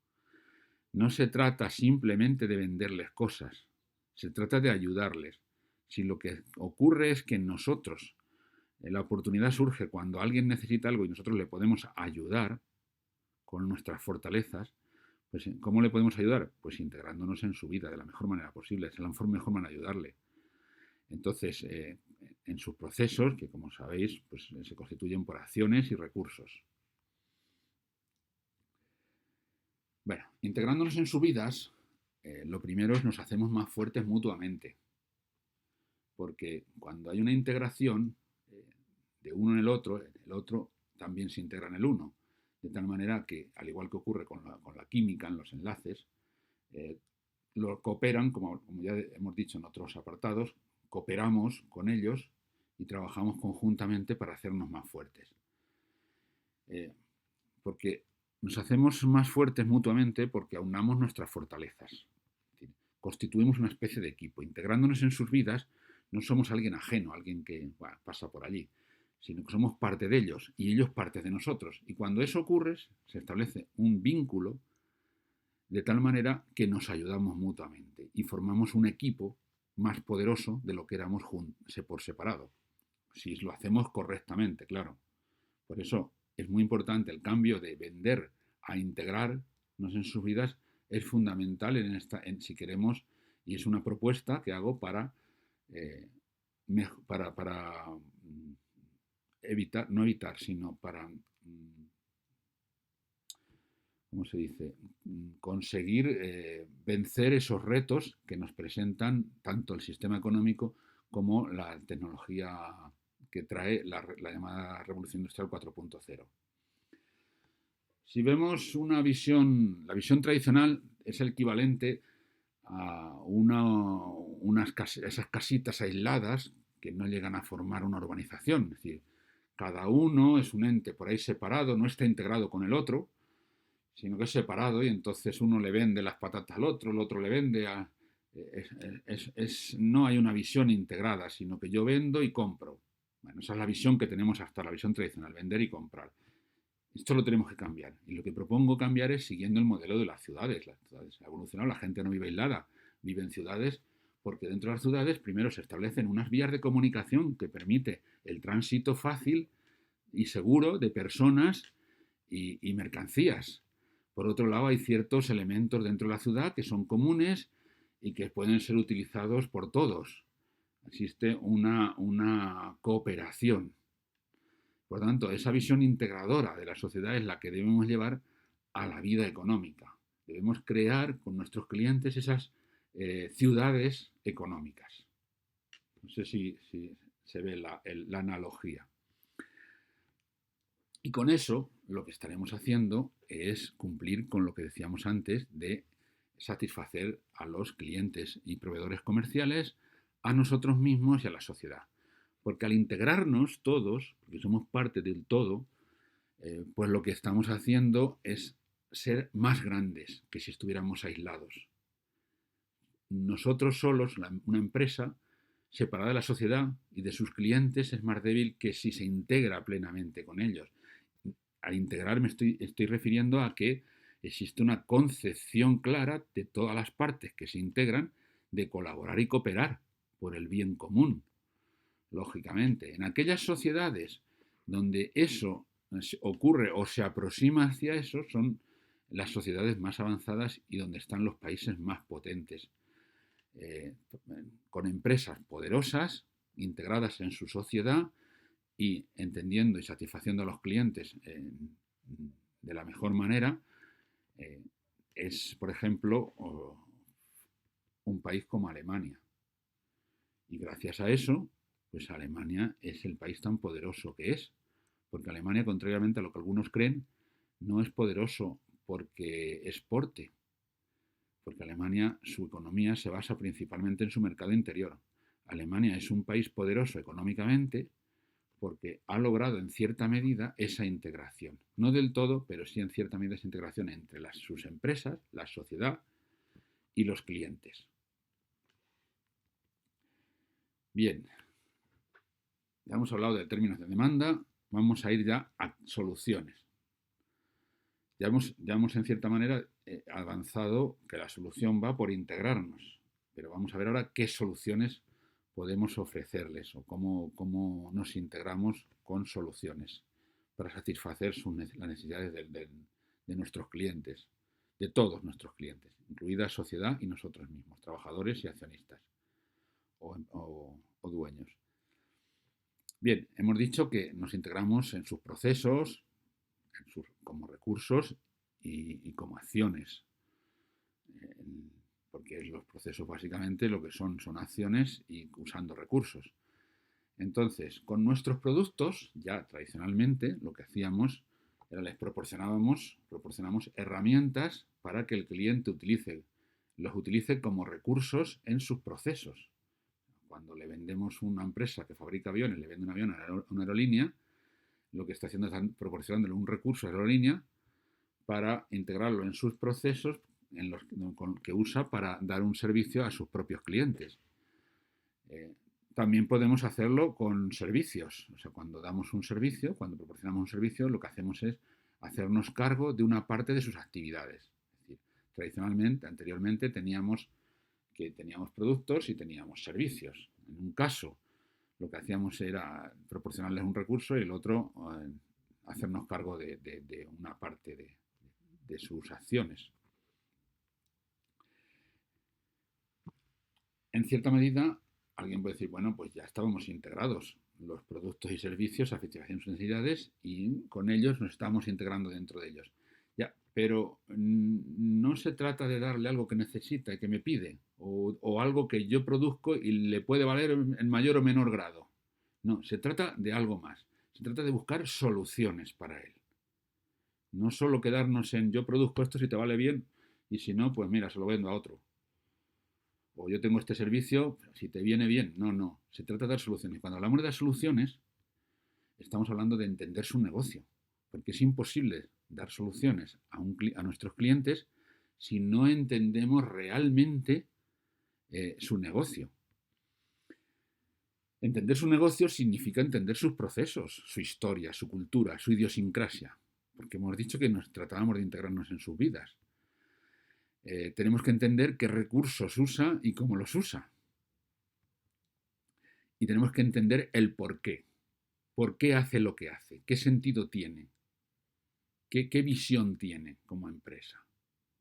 No se trata simplemente de venderles cosas, se trata de ayudarles. Si lo que ocurre es que nosotros La oportunidad surge cuando alguien necesita algo y nosotros le podemos ayudar con nuestras fortalezas. Pues, ¿cómo le podemos ayudar? Pues integrándonos en su vida de la mejor manera posible. Es la mejor manera de ayudarle. Entonces, en sus procesos, que como sabéis, pues se constituyen por acciones y recursos. Bueno, integrándonos en sus vidas, lo primero es nos hacemos más fuertes mutuamente. Porque cuando hay una integración de uno en el otro también se integra en el uno. De tal manera que, al igual que ocurre con la química en los enlaces, lo cooperan, como ya hemos dicho en otros apartados, cooperamos con ellos y trabajamos conjuntamente para hacernos más fuertes. Porque nos hacemos más fuertes mutuamente porque aunamos nuestras fortalezas. Es decir, constituimos una especie de equipo. Integrándonos en sus vidas, no somos alguien ajeno, alguien que pasa por allí, sino que somos parte de ellos y ellos parte de nosotros. Y cuando eso ocurre, se establece un vínculo de tal manera que nos ayudamos mutuamente y formamos un equipo más poderoso de lo que éramos por separado, si lo hacemos correctamente, claro. Por eso es muy importante el cambio de vender a integrarnos en sus vidas, es fundamental si queremos, y es una propuesta que hago eh, para evitar, no evitar, sino para ¿cómo se dice? Conseguir vencer esos retos que nos presentan tanto el sistema económico como la tecnología que trae la llamada Revolución Industrial 4.0. Si vemos la visión tradicional es el equivalente a esas casitas aisladas que no llegan a formar una urbanización. Es decir, cada uno es un ente por ahí separado, no está integrado con el otro, sino que es separado y entonces uno le vende las patatas al otro, el otro le vende a... no hay una visión integrada, sino que yo vendo y compro. Bueno, esa es la visión que tenemos hasta la visión tradicional, vender y comprar. Esto lo tenemos que cambiar. Y lo que propongo cambiar es siguiendo el modelo de las ciudades. Las ciudades han evolucionado, la gente no vive aislada, vive en ciudades porque dentro de las ciudades primero se establecen unas vías de comunicación que permite el tránsito fácil y seguro de personas y mercancías. Por otro lado, hay ciertos elementos dentro de la ciudad que son comunes y que pueden ser utilizados por todos. Existe una cooperación. Por tanto, esa visión integradora de la sociedad es la que debemos llevar a la vida económica. Debemos crear con nuestros clientes esas ciudades económicas. No sé si se ve la analogía. Y con eso lo que estaremos haciendo es cumplir con lo que decíamos antes de satisfacer a los clientes y proveedores comerciales, a nosotros mismos y a la sociedad. Porque al integrarnos todos, porque somos parte del todo, pues lo que estamos haciendo es ser más grandes que si estuviéramos aislados. Nosotros solos, una empresa separada de la sociedad y de sus clientes, es más débil que si se integra plenamente con ellos. Al integrar estoy refiriendo a que existe una concepción clara de todas las partes que se integran de colaborar y cooperar por el bien común. Lógicamente, en aquellas sociedades donde eso ocurre o se aproxima hacia eso son las sociedades más avanzadas y donde están los países más potentes, con empresas poderosas integradas en su sociedad y entendiendo y satisfaciendo a los clientes de la mejor manera. Es, por ejemplo, un país como Alemania. Y gracias a eso, pues Alemania es el país tan poderoso que es. Porque Alemania, contrariamente a lo que algunos creen, no es poderoso porque exporte. Porque Alemania, su economía se basa principalmente en su mercado interior. Alemania es un país poderoso económicamente porque ha logrado en cierta medida esa integración. No del todo, pero sí en cierta medida esa integración entre sus empresas, la sociedad y los clientes. Bien, ya hemos hablado de términos de demanda, vamos a ir ya a soluciones. Ya hemos en cierta manera avanzado que la solución va por integrarnos, pero vamos a ver ahora qué soluciones podemos ofrecerles o cómo nos integramos con soluciones para satisfacer las necesidades de nuestros clientes, de todos nuestros clientes, incluida sociedad y nosotros mismos, trabajadores y accionistas o dueños. Bien, hemos dicho que nos integramos en sus procesos, como recursos y como acciones, porque los procesos básicamente lo que son acciones y usando recursos. Entonces, con nuestros productos, ya tradicionalmente lo que hacíamos era proporcionamos herramientas para que el cliente los utilice como recursos en sus procesos. Cuando le vendemos una empresa que fabrica aviones, le vende un avión a una aerolínea, lo que está haciendo es proporcionándole un recurso a la aerolínea para integrarlo en sus procesos que usa para dar un servicio a sus propios clientes. También podemos hacerlo con servicios. O sea, cuando damos un servicio, cuando proporcionamos un servicio, lo que hacemos es hacernos cargo de una parte de sus actividades. Es decir, tradicionalmente, anteriormente, teníamos productos y teníamos servicios. En un caso, lo que hacíamos era proporcionarles un recurso y el otro hacernos cargo de una parte de sus acciones. En cierta medida, alguien puede decir, bueno, pues ya estábamos integrados los productos y servicios a satisfacen sus necesidades y con ellos nos estamos integrando dentro de ellos. Ya, pero no se trata de darle algo que necesita y que me pide o algo que yo produzco y le puede valer en mayor o menor grado. No, se trata de algo más. Se trata de buscar soluciones para él. No solo quedarnos en yo produzco esto si te vale bien y si no, pues mira, se lo vendo a otro. O yo tengo este servicio, si te viene bien. No, no. Se trata de dar soluciones. Cuando hablamos de dar soluciones, estamos hablando de entender su negocio. Porque es imposible dar soluciones a nuestros clientes si no entendemos realmente su negocio. Entender su negocio significa entender sus procesos, su historia, su cultura, su idiosincrasia. Porque hemos dicho que nos tratábamos de integrarnos en sus vidas. Tenemos que entender qué recursos usa y cómo los usa. Y tenemos que entender el por qué. ¿Por qué hace lo que hace? ¿Qué sentido tiene? ¿Qué visión tiene como empresa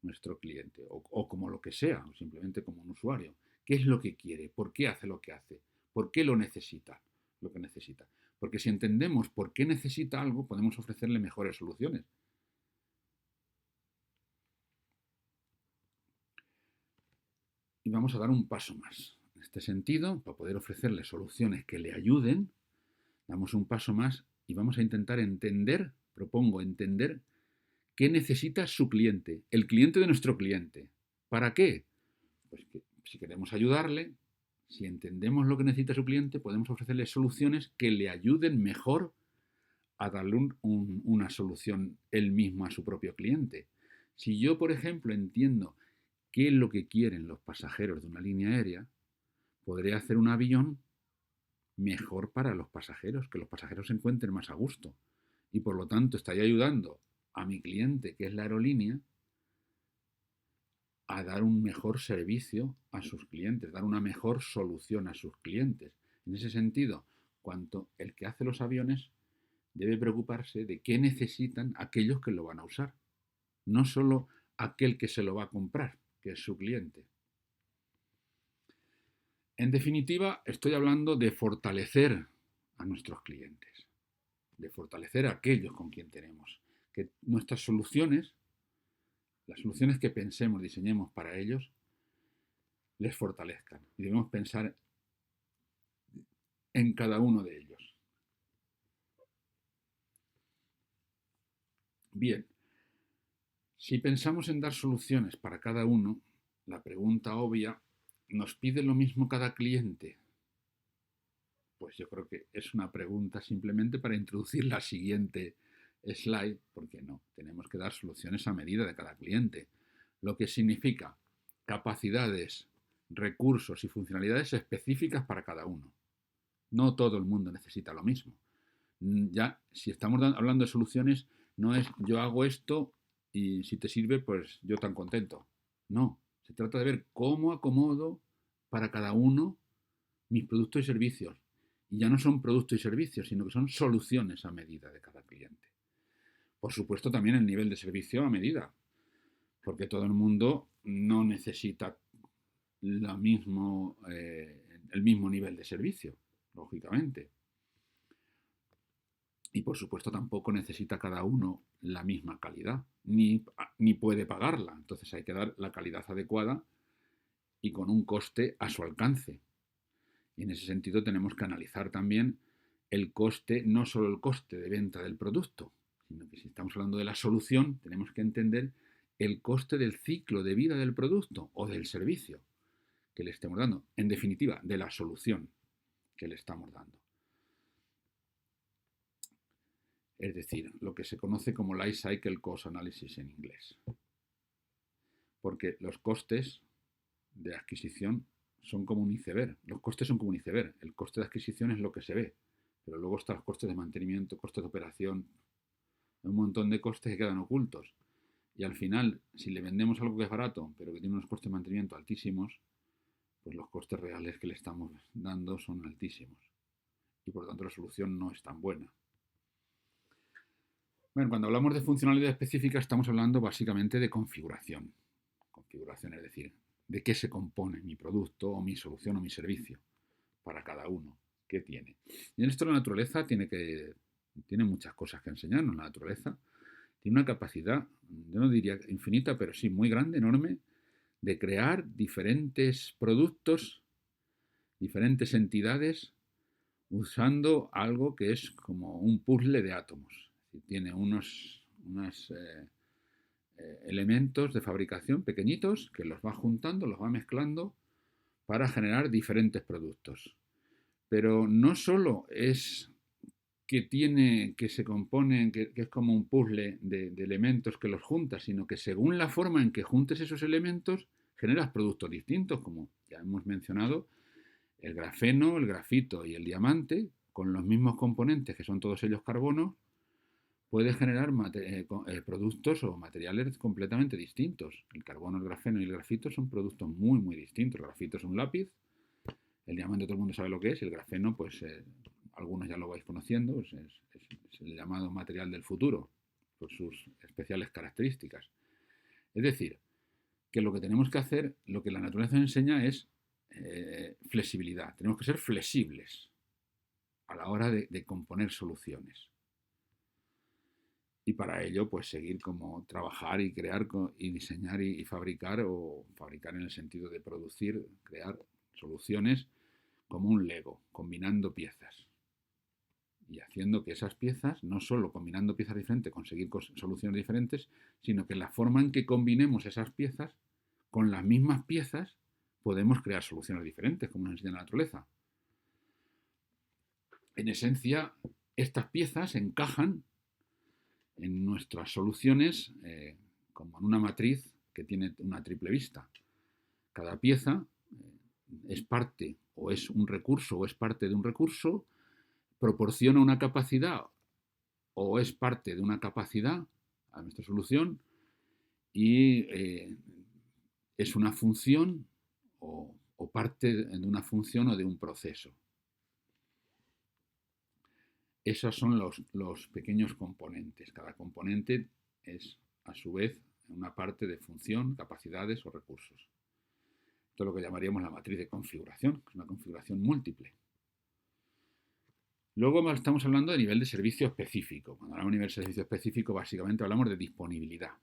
nuestro cliente? O como lo que sea, o simplemente como un usuario. ¿Qué es lo que quiere? ¿Por qué hace lo que hace? ¿Por qué lo necesita? Lo que necesita. Porque si entendemos por qué necesita algo, podemos ofrecerle mejores soluciones. Y vamos a dar un paso más. En este sentido, para poder ofrecerle soluciones que le ayuden, damos un paso más y vamos a intentar propongo entender qué necesita su cliente, el cliente de nuestro cliente. ¿Para qué? Pues que si queremos ayudarle, si entendemos lo que necesita su cliente, podemos ofrecerle soluciones que le ayuden mejor a darle una solución él mismo a su propio cliente. Si yo, por ejemplo, entiendo qué es lo que quieren los pasajeros de una línea aérea, podré hacer un avión mejor para los pasajeros, que los pasajeros se encuentren más a gusto. Y por lo tanto estaría ayudando a mi cliente, que es la aerolínea, a dar un mejor servicio a sus clientes, dar una mejor solución a sus clientes. En ese sentido, cuanto el que hace los aviones debe preocuparse de qué necesitan aquellos que lo van a usar, no solo aquel que se lo va a comprar, que es su cliente. En definitiva, estoy hablando de fortalecer a nuestros clientes, de fortalecer a aquellos con quien tenemos, que nuestras soluciones, las soluciones que pensemos, diseñemos para ellos, les fortalezcan. Y debemos pensar en cada uno de ellos. Bien, si pensamos en dar soluciones para cada uno, la pregunta obvia, ¿nos pide lo mismo cada cliente? Pues yo creo que es una pregunta simplemente para introducir la siguiente slide, porque no, tenemos que dar soluciones a medida de cada cliente, lo que significa capacidades, recursos y funcionalidades específicas para cada uno. No todo el mundo necesita lo mismo. Ya, si estamos hablando de soluciones, no es yo hago esto y si te sirve, pues yo tan contento. No, se trata de ver cómo acomodo para cada uno mis productos y servicios. Y ya no son productos y servicios, sino que son soluciones a medida de cada cliente. Por supuesto, también el nivel de servicio a medida, porque todo el mundo no necesita el mismo nivel de servicio, lógicamente. Y por supuesto tampoco necesita cada uno la misma calidad, ni puede pagarla. Entonces hay que dar la calidad adecuada y con un coste a su alcance. Y en ese sentido tenemos que analizar también el coste, no solo el coste de venta del producto, sino que si estamos hablando de la solución, tenemos que entender el coste del ciclo de vida del producto o del servicio que le estemos dando. En definitiva, de la solución que le estamos dando. Es decir, lo que se conoce como Life Cycle Cost Analysis en inglés. Porque los costes de adquisición son como un iceberg. Los costes son como un iceberg. El coste de adquisición es lo que se ve, pero luego están los costes de mantenimiento, costes de operación, un montón de costes que quedan ocultos. Y al final, si le vendemos algo que es barato, pero que tiene unos costes de mantenimiento altísimos, pues los costes reales que le estamos dando son altísimos. Y por lo tanto la solución no es tan buena. Bueno, cuando hablamos de funcionalidad específica estamos hablando básicamente de configuración. Configuración, es decir, de qué se compone mi producto o mi solución o mi servicio para cada uno, qué tiene. Y en esto la naturaleza tiene muchas cosas que enseñarnos. La naturaleza tiene una capacidad, yo no diría infinita, pero sí muy grande, enorme, de crear diferentes productos, diferentes entidades, usando algo que es como un puzzle de átomos. Tiene unos elementos de fabricación pequeñitos que los va juntando, los va mezclando para generar diferentes productos. Pero no solo es que se compone, que es como un puzzle de elementos que los juntas, sino que según la forma en que juntes esos elementos, generas productos distintos, como ya hemos mencionado, el grafeno, el grafito y el diamante, con los mismos componentes, que son todos ellos carbono, puede generar productos o materiales completamente distintos. El carbono, el grafeno y el grafito son productos muy, muy distintos. El grafito es un lápiz, el diamante todo el mundo sabe lo que es, el grafeno, pues algunos ya lo vais conociendo, es el llamado material del futuro, por sus especiales características. Es decir, que lo que tenemos que hacer, lo que la naturaleza enseña es flexibilidad. Tenemos que ser flexibles a la hora de componer soluciones. Y para ello, pues seguir como trabajar y crear y diseñar y fabricar, o fabricar en el sentido de producir, crear soluciones como un Lego, combinando piezas. Y haciendo que esas piezas, no solo combinando piezas diferentes, conseguir soluciones diferentes, sino que la forma en que combinemos esas piezas, con las mismas piezas, podemos crear soluciones diferentes, como nos enseña la naturaleza. En esencia, estas piezas encajan en nuestras soluciones como en una matriz que tiene una triple vista. Cada pieza es parte o es un recurso o es parte de un recurso, proporciona una capacidad o es parte de una capacidad a nuestra solución y es una función o parte de una función o de un proceso. Esos son los pequeños componentes. Cada componente es, a su vez, una parte de función, capacidades o recursos. Esto es lo que llamaríamos la matriz de configuración, que es una configuración múltiple. Luego estamos hablando de nivel de servicio específico. Cuando hablamos de nivel de servicio específico, básicamente hablamos de disponibilidad,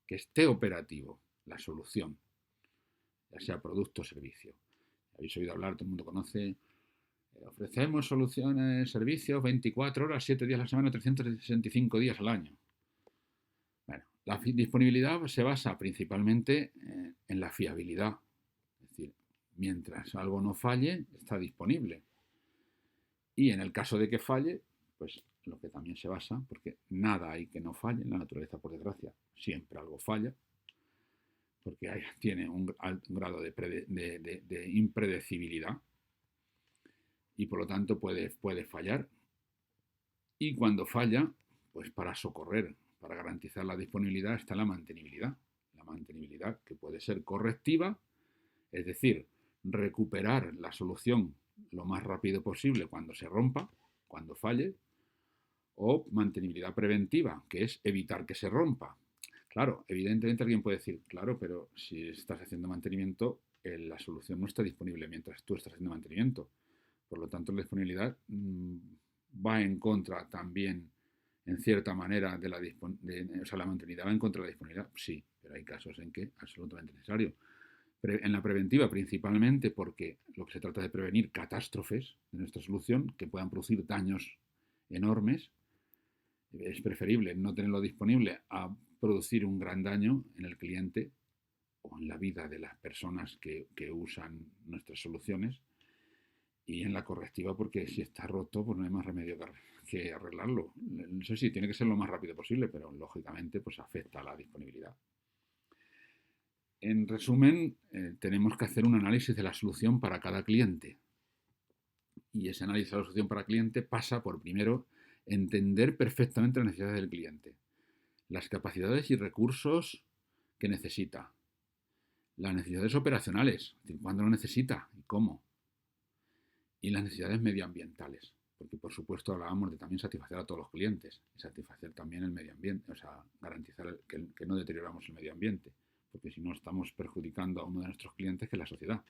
que esté operativo la solución, ya sea producto o servicio. Habéis oído hablar, todo el mundo conoce. Ofrecemos soluciones, servicios 24 horas, 7 días a la semana, 365 días al año. Bueno, la disponibilidad se basa principalmente en la fiabilidad. Es decir, mientras algo no falle, está disponible. Y en el caso de que falle, pues lo que también se basa, porque nada hay que no falle en la naturaleza, por desgracia, siempre algo falla, porque tiene un grado de impredecibilidad. Y por lo tanto puede fallar. Y cuando falla, pues para socorrer, para garantizar la disponibilidad está la mantenibilidad. La mantenibilidad que puede ser correctiva, es decir, recuperar la solución lo más rápido posible cuando se rompa, cuando falle, o mantenibilidad preventiva, que es evitar que se rompa. Claro, evidentemente alguien puede decir, claro, pero si estás haciendo mantenimiento, la solución no está disponible mientras tú estás haciendo mantenimiento. Por lo tanto, la disponibilidad va en contra también, en cierta manera, o sea, la mantenibilidad va en contra de la disponibilidad. Sí, pero hay casos en que es absolutamente necesario. En la preventiva, principalmente porque lo que se trata de prevenir catástrofes de nuestra solución que puedan producir daños enormes, es preferible no tenerlo disponible a producir un gran daño en el cliente o en la vida de las personas que usan nuestras soluciones, y en la correctiva porque si está roto pues no hay más remedio que arreglarlo. No sé si tiene que ser lo más rápido posible, pero lógicamente pues afecta a la disponibilidad. En resumen, tenemos que hacer un análisis de la solución para cada cliente. Y ese análisis de la solución para cliente pasa por, primero, entender perfectamente las necesidades del cliente, las capacidades y recursos que necesita, las necesidades operacionales, es decir, cuándo lo necesita y cómo, y las necesidades medioambientales, porque por supuesto hablábamos de también satisfacer a todos los clientes y satisfacer también el medio ambiente, o sea, garantizar que no deterioramos el medio ambiente, porque si no estamos perjudicando a uno de nuestros clientes, que es la sociedad.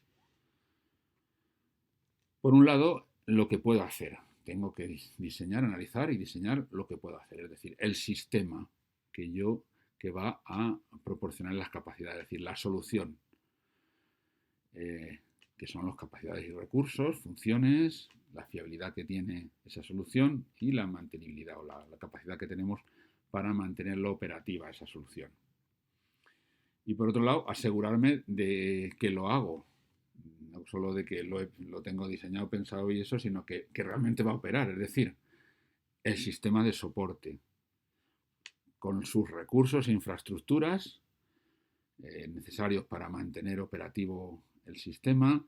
Por un lado, lo que puedo hacer. Tengo que diseñar, analizar y diseñar lo que puedo hacer, es decir, el sistema que va a proporcionar las capacidades, es decir, la solución, que son las capacidades y recursos, funciones, la fiabilidad que tiene esa solución y la mantenibilidad o la capacidad que tenemos para mantenerlo operativa esa solución. Y por otro lado, asegurarme de que lo hago, no solo de que lo tengo diseñado, pensado y eso, sino que realmente va a operar, es decir, el sistema de soporte, con sus recursos e infraestructuras necesarios para mantener operativo el sistema,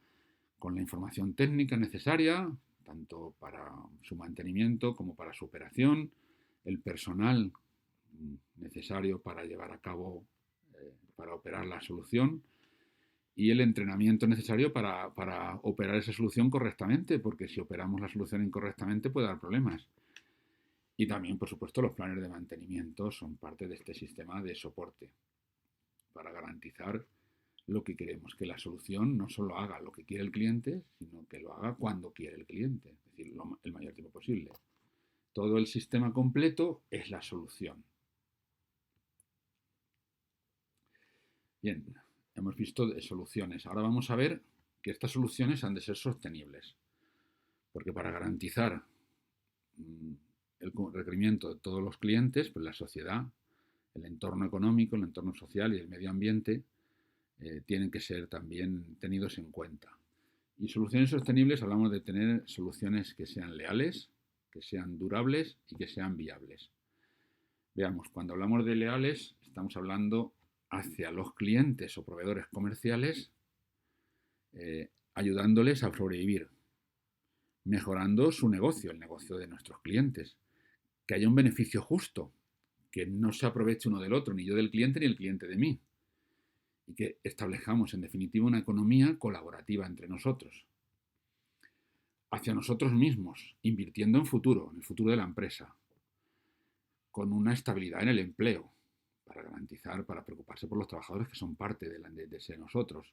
con la información técnica necesaria, tanto para su mantenimiento como para su operación, el personal necesario para llevar a cabo, para operar la solución, y el entrenamiento necesario para operar esa solución correctamente, porque si operamos la solución incorrectamente puede dar problemas. Y también, por supuesto, los planes de mantenimiento son parte de este sistema de soporte para garantizar lo que queremos, que la solución no solo haga lo que quiere el cliente, sino que lo haga cuando quiere el cliente, es decir, el mayor tiempo posible. Todo el sistema completo es la solución. Bien, hemos visto de soluciones. Ahora vamos a ver que estas soluciones han de ser sostenibles, porque para garantizar el requerimiento de todos los clientes, pues la sociedad, el entorno económico, el entorno social y el medio ambiente tienen que ser también tenidos en cuenta. Y soluciones sostenibles, hablamos de tener soluciones que sean leales, que sean durables y que sean viables. Veamos, cuando hablamos de leales, estamos hablando hacia los clientes o proveedores comerciales, ayudándoles a sobrevivir, mejorando su negocio, el negocio de nuestros clientes, que haya un beneficio justo, que no se aproveche uno del otro, ni yo del cliente ni el cliente de mí, y que establezcamos en definitiva una economía colaborativa entre nosotros, hacia nosotros mismos, invirtiendo en el futuro de la empresa, con una estabilidad en el empleo, para garantizar, para preocuparse por los trabajadores que son parte de ser nosotros,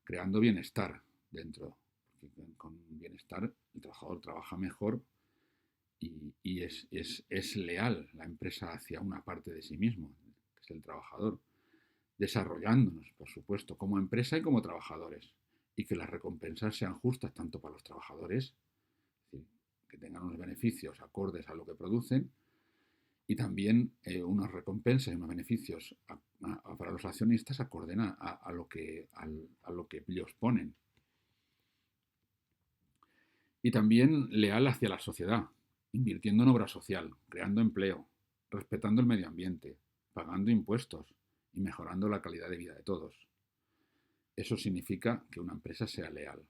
creando bienestar dentro, porque con bienestar el trabajador trabaja mejor y es leal la empresa hacia una parte de sí mismo, que es el trabajador, desarrollándonos, por supuesto, como empresa y como trabajadores, y que las recompensas sean justas tanto para los trabajadores, es decir, que tengan unos beneficios acordes a lo que producen, y también unas recompensas y unos beneficios para los accionistas acorden a lo que ellos ponen. Y también leal hacia la sociedad, invirtiendo en obra social, creando empleo, respetando el medio ambiente, pagando impuestos y mejorando la calidad de vida de todos. Eso significa que una empresa sea leal.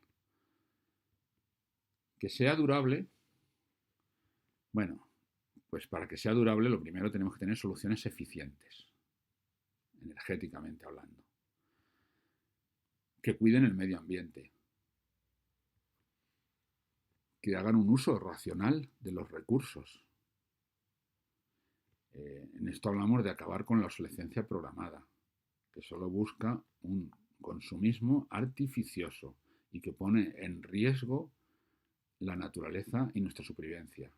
Que sea durable, bueno, pues para que sea durable lo primero tenemos que tener soluciones eficientes, energéticamente hablando, que cuiden el medio ambiente, que hagan un uso racional de los recursos. En esto hablamos de acabar con la obsolescencia programada, que solo busca un consumismo artificioso y que pone en riesgo la naturaleza y nuestra supervivencia.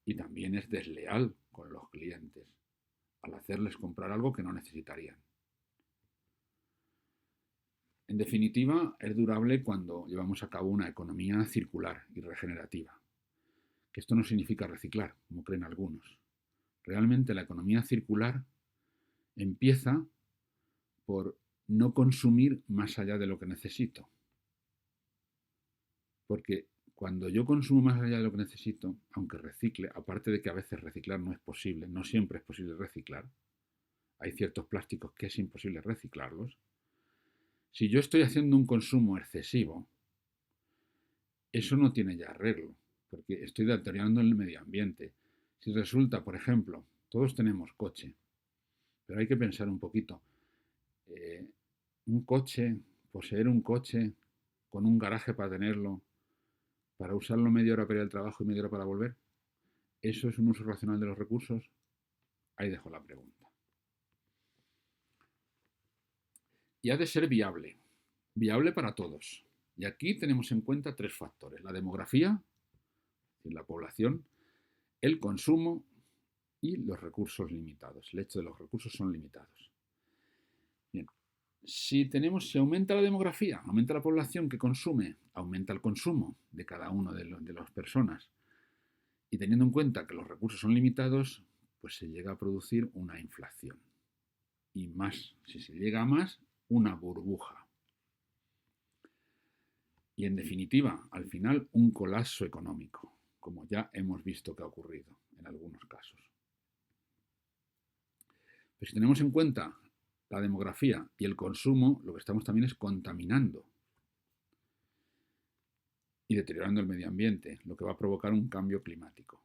Y también es desleal con los clientes al hacerles comprar algo que no necesitarían. En definitiva, es durable cuando llevamos a cabo una economía circular y regenerativa. Que esto no significa reciclar, como creen algunos. Realmente la economía circular empieza por no consumir más allá de lo que necesito. Porque cuando yo consumo más allá de lo que necesito, aunque recicle, aparte de que a veces reciclar no es posible, no siempre es posible reciclar, hay ciertos plásticos que es imposible reciclarlos, si yo estoy haciendo un consumo excesivo, eso no tiene ya arreglo, porque estoy deteriorando el medio ambiente. Si resulta, por ejemplo, todos tenemos coche, pero hay que pensar un poquito. Un coche, poseer un coche con un garaje para tenerlo, para usarlo media hora para ir al trabajo y media hora para volver, ¿eso es un uso racional de los recursos? Ahí dejo la pregunta. Y ha de ser viable, viable para todos. Y aquí tenemos en cuenta 3 factores: la demografía, es decir, la población, el consumo y los recursos limitados. El hecho de los recursos son limitados. Bien, si aumenta la demografía, aumenta la población que consume, aumenta el consumo de cada uno de las personas, y teniendo en cuenta que los recursos son limitados, pues se llega a producir una inflación. Y más, si se llega a más, una burbuja. Y en definitiva, al final, un colapso económico, como ya hemos visto que ha ocurrido en algunos casos. Pero si tenemos en cuenta la demografía y el consumo, lo que estamos también es contaminando y deteriorando el medio ambiente, lo que va a provocar un cambio climático.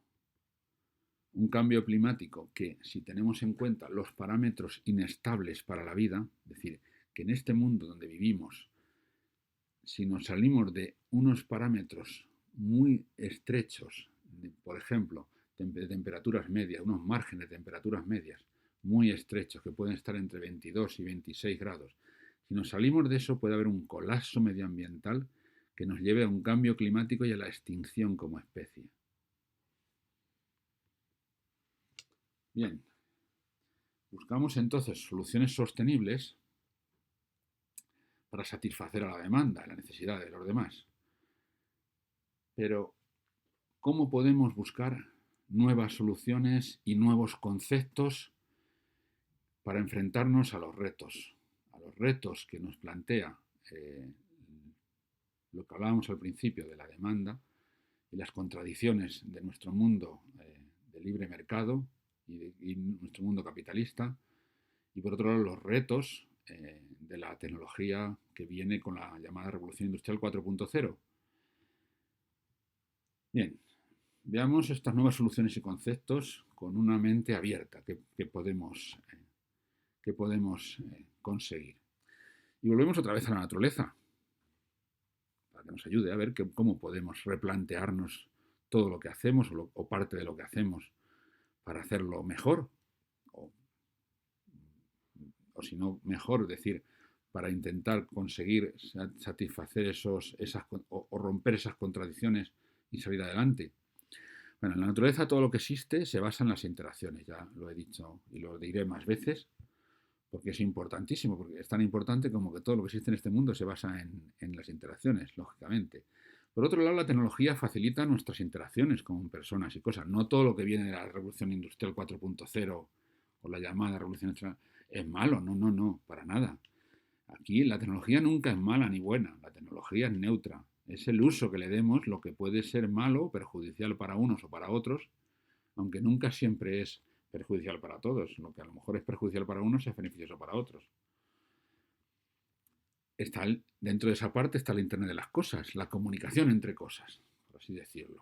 Un cambio climático que, si tenemos en cuenta los parámetros inestables para la vida, es decir, que en este mundo donde vivimos, si nos salimos de unos parámetros muy estrechos, por ejemplo, de temperaturas medias, unos márgenes de temperaturas medias muy estrechos que pueden estar entre 22 y 26 grados, si nos salimos de eso puede haber un colapso medioambiental que nos lleve a un cambio climático y a la extinción como especie. Bien, buscamos entonces soluciones sostenibles para satisfacer a la demanda, a la necesidad de los demás. Pero, ¿cómo podemos buscar nuevas soluciones y nuevos conceptos para enfrentarnos a los retos que nos plantea lo que hablábamos al principio de la demanda y las contradicciones de nuestro mundo de libre mercado y nuestro mundo capitalista, y por otro lado los retos de la tecnología que viene con la llamada Revolución Industrial 4.0. Bien, veamos estas nuevas soluciones y conceptos con una mente abierta que podemos conseguir. Y volvemos otra vez a la naturaleza, para que nos ayude a ver cómo podemos replantearnos todo lo que hacemos o parte de lo que hacemos para hacerlo mejor, o si no mejor, decir, para intentar conseguir satisfacer o romper esas contradicciones y salir adelante. Bueno, en la naturaleza todo lo que existe se basa en las interacciones, ya lo he dicho y lo diré más veces, porque es importantísimo, porque es tan importante como que todo lo que existe en este mundo se basa en las interacciones, lógicamente. Por otro lado, la tecnología facilita nuestras interacciones con personas y cosas. No todo lo que viene de la Revolución Industrial 4.0 o la llamada Revolución Industrial es malo, no, para nada. Aquí la tecnología nunca es mala ni buena, la tecnología es neutra. Es el uso que le demos lo que puede ser malo o perjudicial para unos o para otros, aunque nunca siempre es perjudicial para todos. Lo que a lo mejor es perjudicial para unos es beneficioso para otros. Dentro de esa parte está el Internet de las cosas, la comunicación entre cosas, por así decirlo.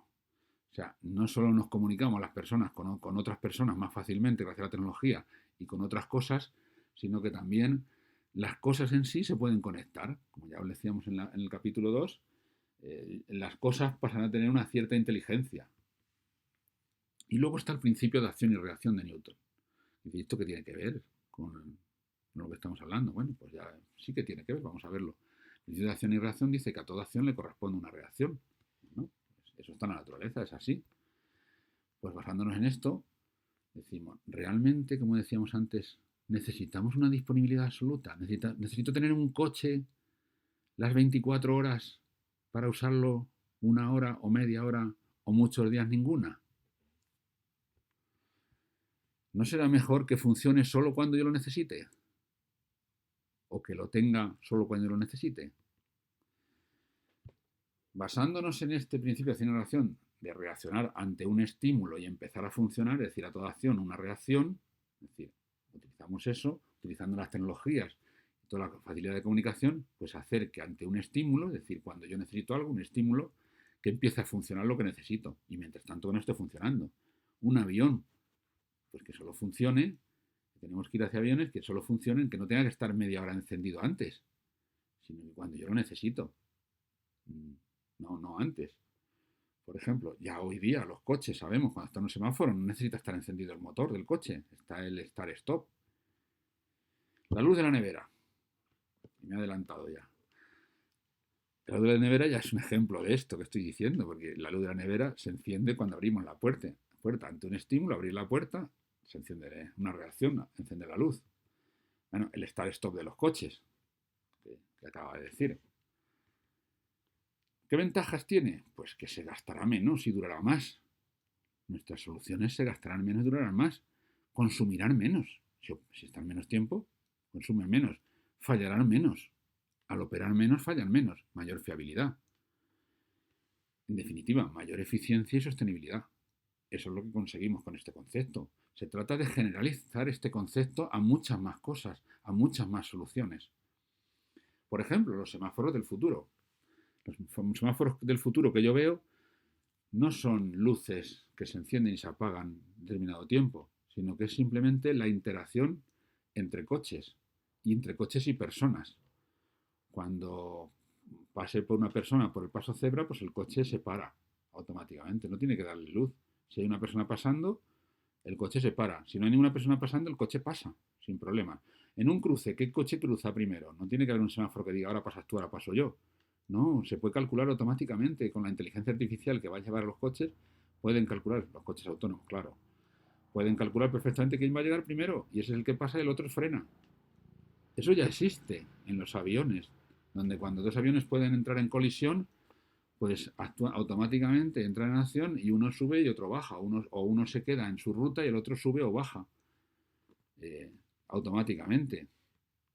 O sea, no solo nos comunicamos las personas con otras personas más fácilmente gracias a la tecnología y con otras cosas, sino que también las cosas en sí se pueden conectar. Como ya os decíamos en el capítulo 2, las cosas pasan a tener una cierta inteligencia. Y luego está el principio de acción y reacción de Newton. ¿Y esto qué tiene que ver con lo que estamos hablando? Bueno, pues ya sí que tiene que ver, vamos a verlo. El principio de acción y reacción dice que a toda acción le corresponde una reacción, ¿no? Eso está en la naturaleza, es así. Pues basándonos en esto, decimos, realmente, como decíamos antes, necesitamos una disponibilidad absoluta. Necesito tener un coche las 24 horas para usarlo una hora o media hora o muchos días ninguna. ¿No será mejor que funcione solo cuando yo lo necesite? ¿O que lo tenga solo cuando yo lo necesite? Basándonos en este principio de acción y reacción, de reaccionar ante un estímulo y empezar a funcionar, es decir, a toda acción una reacción, es decir, utilizamos eso, utilizando las tecnologías y toda la facilidad de comunicación, pues hacer que ante un estímulo, es decir, cuando yo necesito algo, un estímulo, que empiece a funcionar lo que necesito. Y mientras tanto que no esté funcionando. Un avión, pues que solo funcione, tenemos que ir hacia aviones que solo funcionen, que no tenga que estar media hora encendido antes, sino que cuando yo lo necesito. No antes. Por ejemplo, ya hoy día los coches, sabemos, cuando está en un semáforo no necesita estar encendido el motor del coche, está el start-stop. La luz de la nevera. Me he adelantado ya. La luz de la nevera ya es un ejemplo de esto que estoy diciendo, porque la luz de la nevera se enciende cuando abrimos la puerta. Ante un estímulo, abrir la puerta, se enciende una reacción, encende la luz. Bueno, el start-stop de los coches, que acaba de decir. ¿Qué ventajas tiene? Pues que se gastará menos y durará más. Nuestras soluciones se gastarán menos y durarán más. Consumirán menos. Si están menos tiempo, consumen menos. Fallarán menos. Al operar menos, fallan menos. Mayor fiabilidad. En definitiva, mayor eficiencia y sostenibilidad. Eso es lo que conseguimos con este concepto. Se trata de generalizar este concepto a muchas más cosas, a muchas más soluciones. Por ejemplo, los semáforos del futuro. Los semáforos del futuro que yo veo no son luces que se encienden y se apagan en determinado tiempo, sino que es simplemente la interacción entre coches y personas. Cuando pase por una persona por el paso cebra, pues el coche se para automáticamente, no tiene que darle luz. Si hay una persona pasando, el coche se para. Si no hay ninguna persona pasando, el coche pasa, sin problema. En un cruce, ¿qué coche cruza primero? No tiene que haber un semáforo que diga ahora pasas tú, ahora paso yo. No, se puede calcular automáticamente con la inteligencia artificial que va a llevar a los coches. Pueden calcular, los coches autónomos, claro. Pueden calcular perfectamente quién va a llegar primero y ese es el que pasa y el otro frena. Eso ya existe en los aviones, donde cuando dos aviones pueden entrar en colisión, pues automáticamente entra en acción y uno sube y otro baja, uno se queda en su ruta y el otro sube o baja eh, automáticamente.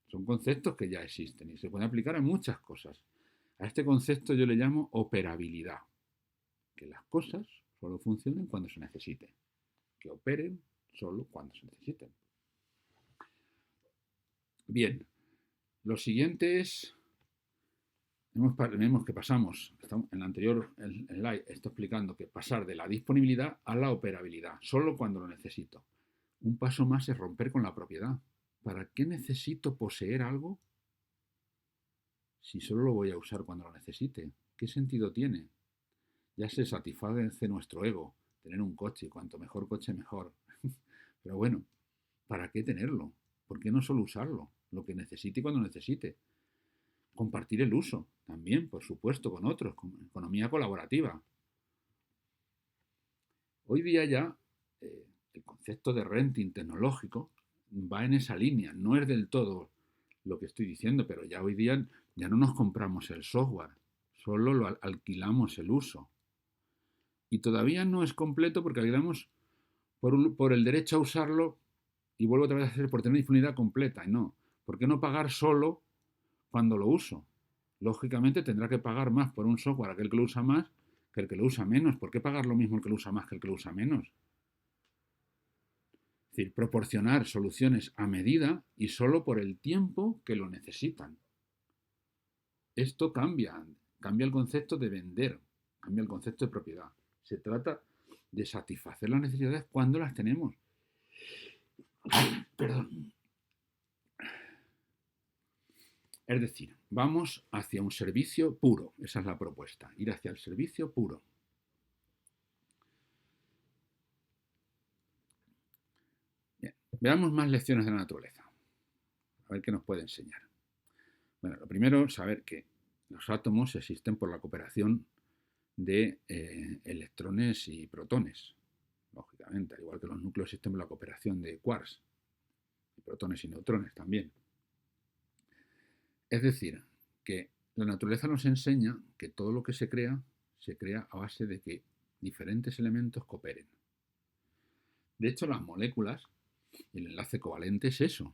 Son conceptos que ya existen y se pueden aplicar a muchas cosas. A este concepto yo le llamo operabilidad, que las cosas solo funcionen cuando se necesiten, que operen solo cuando se necesiten. Bien, lo siguiente es, vemos que pasamos, en el anterior slide está explicando que pasar de la disponibilidad a la operabilidad, solo cuando lo necesito. Un paso más es romper con la propiedad. ¿Para qué necesito poseer algo si solo lo voy a usar cuando lo necesite? ¿Qué sentido tiene? Ya se satisface nuestro ego tener un coche, cuanto mejor coche mejor. Pero bueno, ¿para qué tenerlo? ¿Por qué no solo usarlo? Lo que necesite y cuando necesite. Compartir el uso, también, por supuesto, con otros, con economía colaborativa. Hoy día ya el concepto de renting tecnológico va en esa línea. No es del todo lo que estoy diciendo, pero ya hoy día ya no nos compramos el software, solo lo alquilamos el uso. Y todavía no es completo porque alquilamos por el derecho a usarlo y vuelvo otra vez a hacer por tener disponibilidad completa. Y no, ¿por qué no pagar solo cuando lo uso? Lógicamente tendrá que pagar más por un software aquel que lo usa más que el que lo usa menos. ¿Por qué pagar lo mismo el que lo usa más que el que lo usa menos? Es decir, proporcionar soluciones a medida y solo por el tiempo que lo necesitan. Esto cambia el concepto de vender, cambia el concepto de propiedad. Se trata de satisfacer las necesidades cuando las tenemos. Perdón. Es decir, vamos hacia un servicio puro. Esa es la propuesta, ir hacia el servicio puro. Bien, veamos más lecciones de la naturaleza. A ver qué nos puede enseñar. Bueno, lo primero, saber que los átomos existen por la cooperación de electrones y protones, lógicamente, al igual que los núcleos existen por la cooperación de quarks, y protones y neutrones también. Es decir, que la naturaleza nos enseña que todo lo que se crea a base de que diferentes elementos cooperen. De hecho, las moléculas, el enlace covalente es eso.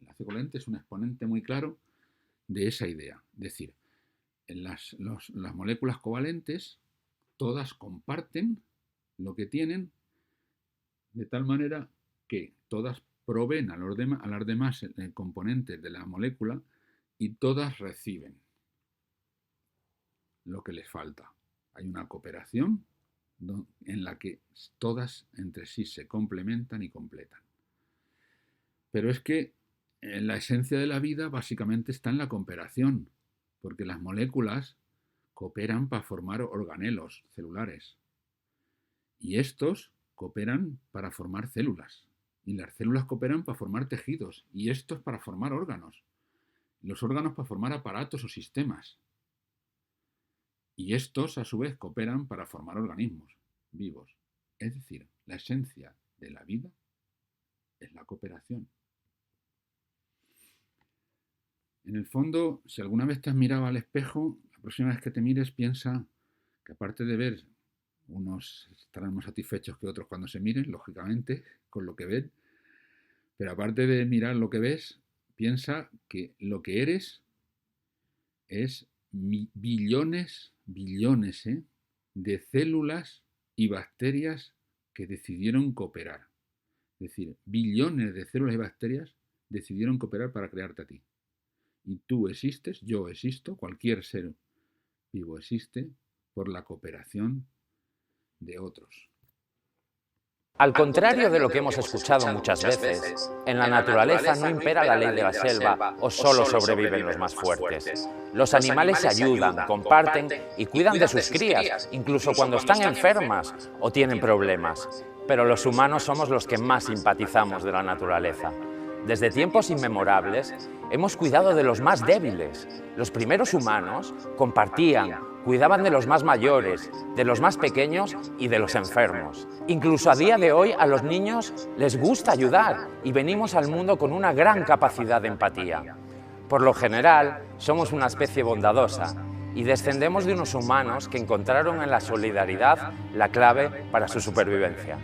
El enlace covalente es un exponente muy claro de esa idea. Es decir, las moléculas covalentes todas comparten lo que tienen de tal manera que todas proveen a las demás componentes de la molécula y todas reciben lo que les falta. Hay una cooperación en la que todas entre sí se complementan y completan. Pero es que la esencia de la vida básicamente está en la cooperación, porque las moléculas cooperan para formar organelos celulares y estos cooperan para formar células y las células cooperan para formar tejidos y estos para formar órganos, los órganos para formar aparatos o sistemas y estos a su vez cooperan para formar organismos vivos. Es decir, la esencia de la vida es la cooperación. En el fondo, si alguna vez te has mirado al espejo, la próxima vez que te mires piensa que aparte de ver, unos estarán más satisfechos que otros cuando se miren, lógicamente, con lo que ven, pero aparte de mirar lo que ves, piensa que lo que eres es billones de células y bacterias que decidieron cooperar. Es decir, billones de células y bacterias decidieron cooperar para crearte a ti. Y tú existes, yo existo, cualquier ser vivo existe por la cooperación de otros. Al contrario de lo que hemos escuchado muchas veces, en la naturaleza no impera la ley de la selva o solo sobreviven los más fuertes. Los animales se ayudan, comparten y cuidan de sus crías, incluso cuando están enfermas o tienen problemas. Pero los humanos somos los que más simpatizamos de la naturaleza. Desde tiempos inmemorables, hemos cuidado de los más débiles. Los primeros humanos compartían, cuidaban de los más mayores, de los más pequeños y de los enfermos. Incluso a día de hoy a los niños les gusta ayudar y venimos al mundo con una gran capacidad de empatía. Por lo general, somos una especie bondadosa y descendemos de unos humanos que encontraron en la solidaridad la clave para su supervivencia.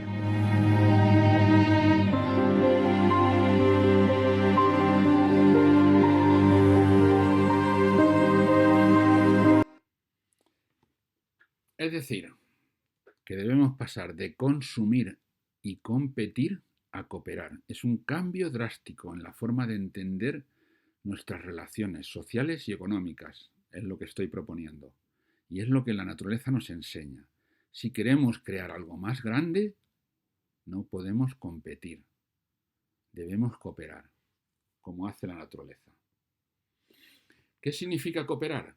Es decir, que debemos pasar de consumir y competir a cooperar. Es un cambio drástico en la forma de entender nuestras relaciones sociales y económicas, es lo que estoy proponiendo. Y es lo que la naturaleza nos enseña. Si queremos crear algo más grande, no podemos competir. Debemos cooperar, como hace la naturaleza. ¿Qué significa cooperar?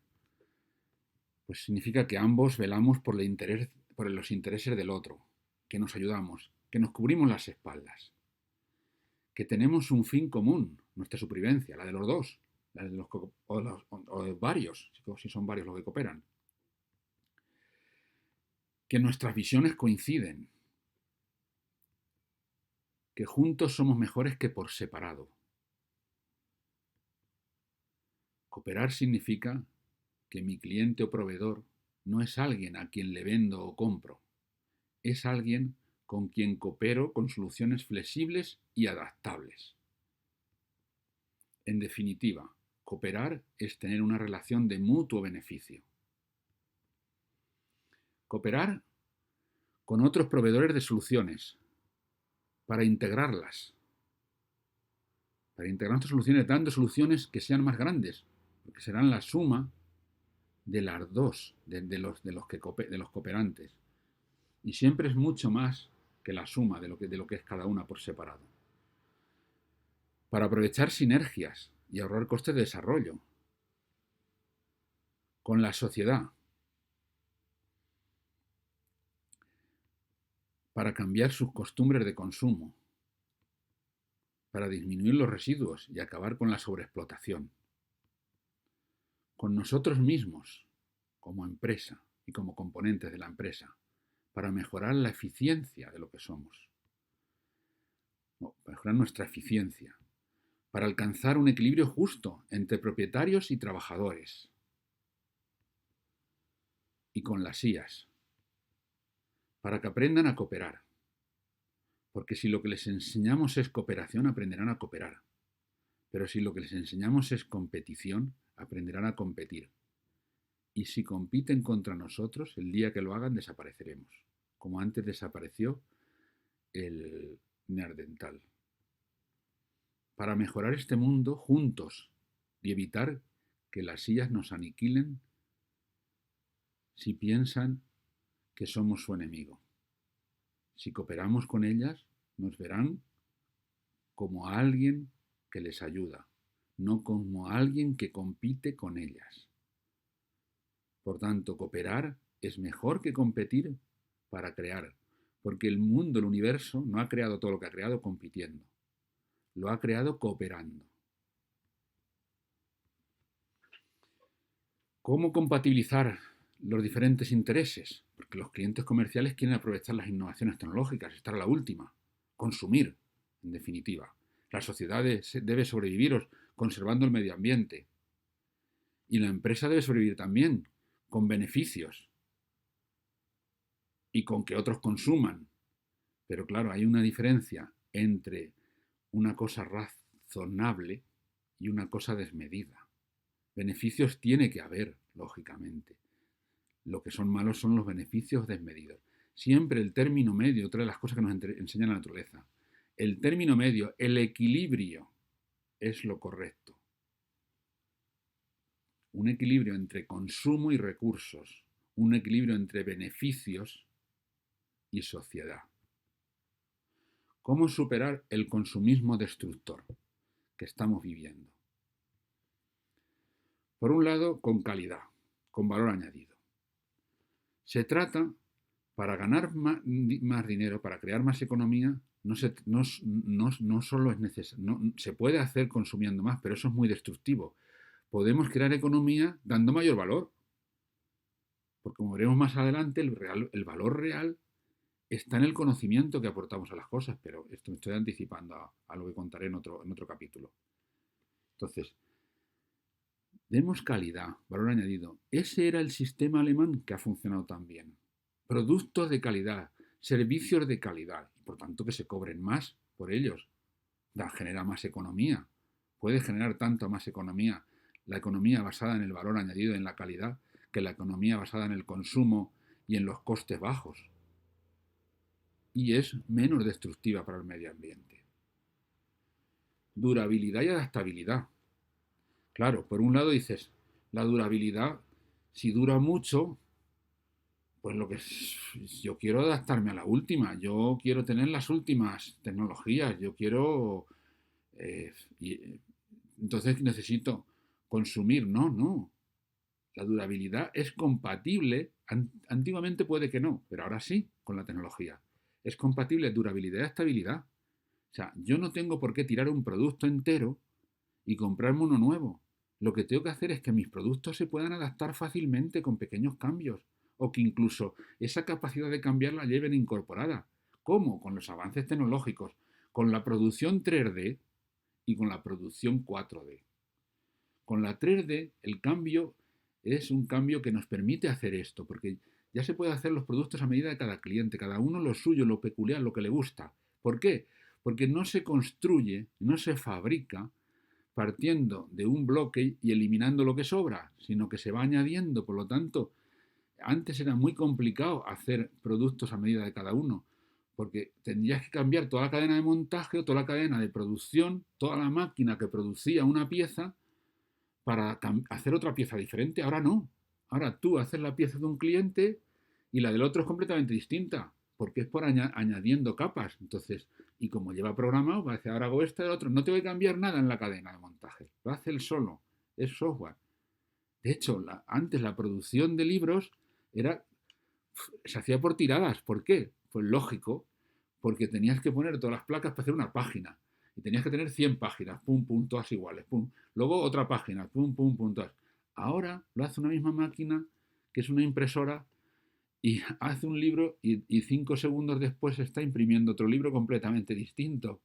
Pues significa que ambos velamos por los intereses del otro, que nos ayudamos, que nos cubrimos las espaldas, que tenemos un fin común, nuestra supervivencia, la de los dos, la de o varios, si son varios los que cooperan, que nuestras visiones coinciden, que juntos somos mejores que por separado. Cooperar significa que mi cliente o proveedor no es alguien a quien le vendo o compro, es alguien con quien coopero con soluciones flexibles y adaptables. En definitiva, cooperar es tener una relación de mutuo beneficio. Cooperar con otros proveedores de soluciones para integrarlas. Para integrar nuestras soluciones dando soluciones que sean más grandes, porque serán la suma de las dos, de los cooperantes. Y siempre es mucho más que la suma de lo que es cada una por separado. Para aprovechar sinergias y ahorrar costes de desarrollo. Con la sociedad, para cambiar sus costumbres de consumo, para disminuir los residuos y acabar con la sobreexplotación. Con nosotros mismos, como empresa y como componentes de la empresa, para mejorar la eficiencia de lo que somos. Para mejorar nuestra eficiencia, para alcanzar un equilibrio justo entre propietarios y trabajadores. Y con las IAs, para que aprendan a cooperar. Porque si lo que les enseñamos es cooperación, aprenderán a cooperar. Pero si lo que les enseñamos es competición, aprenderán a competir. Y si compiten contra nosotros, el día que lo hagan desapareceremos, como antes desapareció el Neandertal. Para mejorar este mundo juntos y evitar que las sillas nos aniquilen si piensan que somos su enemigo. Si cooperamos con ellas, nos verán como a alguien que les ayuda, no como a alguien que compite con ellas. Por tanto, cooperar es mejor que competir para crear, porque el mundo, el universo, no ha creado todo lo que ha creado compitiendo, lo ha creado cooperando. ¿Cómo compatibilizar los diferentes intereses? Porque los clientes comerciales quieren aprovechar las innovaciones tecnológicas, estar a la última, consumir, en definitiva. La sociedad debe sobrevivir conservando el medio ambiente. Y la empresa debe sobrevivir también, con beneficios y con que otros consuman. Pero claro, hay una diferencia entre una cosa razonable y una cosa desmedida. Beneficios tiene que haber, lógicamente. Lo que son malos son los beneficios desmedidos. Siempre el término medio, otra de las cosas que nos enseña la naturaleza, el término medio, el equilibrio, es lo correcto. Un equilibrio entre consumo y recursos, un equilibrio entre beneficios y sociedad. ¿Cómo superar el consumismo destructor que estamos viviendo? Por un lado, con calidad, con valor añadido. Se trata, para ganar más dinero, para crear más economía, no solo es necesario, se puede hacer consumiendo más, pero eso es muy destructivo. Podemos crear economía dando mayor valor, porque como veremos más adelante, el valor real está en el conocimiento que aportamos a las cosas, pero esto me estoy anticipando a lo que contaré en otro capítulo. Entonces, demos calidad, valor añadido. Ese era el sistema alemán que ha funcionado tan bien. Productos de calidad, servicios de calidad, por tanto que se cobren más por ellos. Genera más economía. Puede generar tanto más economía la economía basada en el valor añadido, en la calidad, que la economía basada en el consumo y en los costes bajos. Y es menos destructiva para el medio ambiente. Durabilidad y adaptabilidad. Claro, por un lado dices, la durabilidad, si dura mucho, pues yo quiero adaptarme a la última, yo quiero tener las últimas tecnologías, yo quiero... entonces necesito consumir, no. La durabilidad es compatible, antiguamente puede que no, pero ahora sí, con la tecnología. Es compatible durabilidad y estabilidad. O sea, yo no tengo por qué tirar un producto entero y comprarme uno nuevo. Lo que tengo que hacer es que mis productos se puedan adaptar fácilmente con pequeños cambios, o que incluso esa capacidad de cambiar la lleven incorporada. ¿Cómo? Con los avances tecnológicos, con la producción 3D y con la producción 4D. Con la 3D el cambio es un cambio que nos permite hacer esto, porque ya se puede hacer los productos a medida de cada cliente, cada uno lo suyo, lo peculiar, lo que le gusta. ¿Por qué? Porque no se construye, no se fabrica partiendo de un bloque y eliminando lo que sobra, sino que se va añadiendo. Por lo tanto, antes era muy complicado hacer productos a medida de cada uno, porque tendrías que cambiar toda la cadena de montaje o toda la cadena de producción, toda la máquina que producía una pieza para hacer otra pieza diferente. Ahora no. Ahora tú haces la pieza de un cliente y la del otro es completamente distinta, porque es por añadiendo capas. Entonces, Y como lleva programado, va a decir, ahora hago esto y el otro. No te voy a cambiar nada en la cadena de montaje. Lo hace él solo. Es software. De hecho, antes la producción de libros se hacía por tiradas. ¿Por qué? Pues lógico, porque tenías que poner todas las placas para hacer una página. Y tenías que tener 100 páginas, pum, pum, todas iguales, pum. Luego otra página, pum, pum, pum, todas. Ahora lo hace una misma máquina, que es una impresora, y hace un libro y 5 segundos después está imprimiendo otro libro completamente distinto.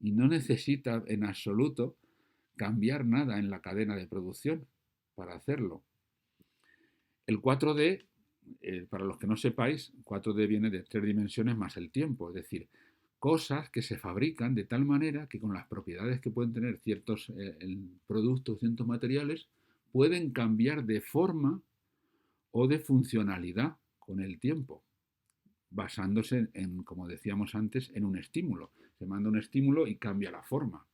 Y no necesita en absoluto cambiar nada en la cadena de producción para hacerlo. El 4D, para los que no sepáis, 4D viene de 3 dimensiones más el tiempo, es decir, cosas que se fabrican de tal manera que con las propiedades que pueden tener ciertos productos, ciertos materiales, pueden cambiar de forma o de funcionalidad con el tiempo, basándose en, como decíamos antes, en un estímulo. Se manda un estímulo y cambia la forma.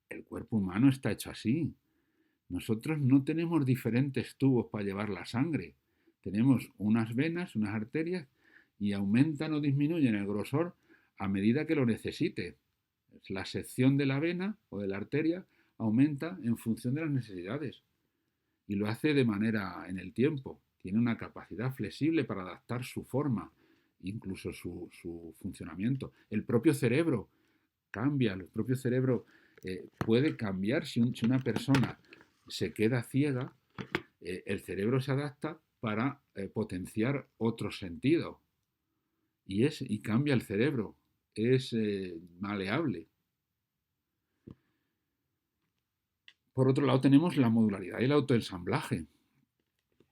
El cuerpo humano está hecho así. Nosotros no tenemos diferentes tubos para llevar la sangre. Tenemos unas venas, unas arterias, y aumentan o disminuyen el grosor a medida que lo necesite. La sección de la vena o de la arteria aumenta en función de las necesidades. Y lo hace de manera en el tiempo. Tiene una capacidad flexible para adaptar su forma, incluso su funcionamiento. El propio cerebro cambia, el propio cerebro puede cambiar si una persona se queda ciega, el cerebro se adapta para potenciar otro sentido y cambia el cerebro, es maleable. Por otro lado tenemos la modularidad y el autoensamblaje,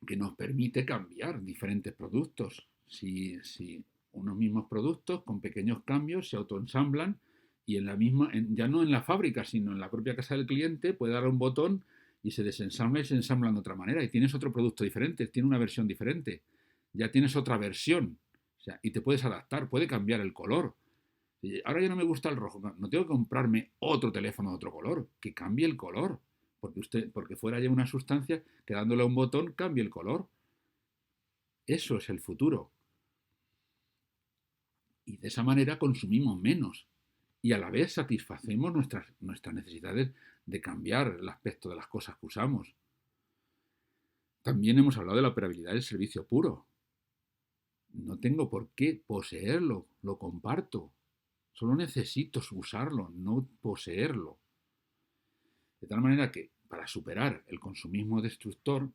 que nos permite cambiar diferentes productos. Si unos mismos productos con pequeños cambios se autoensamblan y ya no en la fábrica, sino en la propia casa del cliente, puede dar un botón y se desensambla y se ensambla de otra manera y tienes otro producto diferente, tiene una versión diferente, ya tienes otra versión, o sea, y te puedes adaptar, puede cambiar el color. Ahora ya no me gusta el rojo, no tengo que comprarme otro teléfono de otro color, que cambie el color, porque fuera ya una sustancia que dándole a un botón cambie el color. Eso es el futuro. Y de esa manera consumimos menos y a la vez satisfacemos nuestras necesidades de cambiar el aspecto de las cosas que usamos. También hemos hablado de la operabilidad del servicio puro. No tengo por qué poseerlo, lo comparto. Solo necesito usarlo, no poseerlo. De tal manera que para superar el consumismo destructor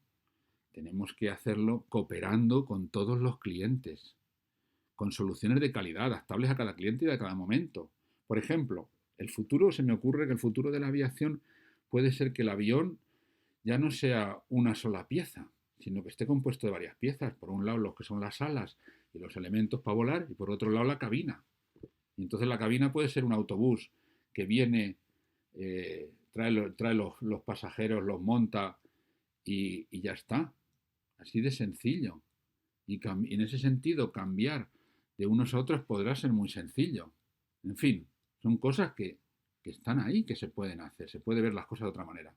tenemos que hacerlo cooperando con todos los clientes, con soluciones de calidad adaptables a cada cliente y a cada momento. Por ejemplo, se me ocurre que el futuro de la aviación puede ser que el avión ya no sea una sola pieza, sino que esté compuesto de varias piezas. Por un lado, los que son las alas y los elementos para volar, y por otro lado, la cabina. Y entonces la cabina puede ser un autobús que viene, trae los pasajeros, los monta y ya está. Así de sencillo. Y en ese sentido, cambiar de unos a otros podrá ser muy sencillo. En fin, son cosas que están ahí, que se pueden hacer. Se puede ver las cosas de otra manera.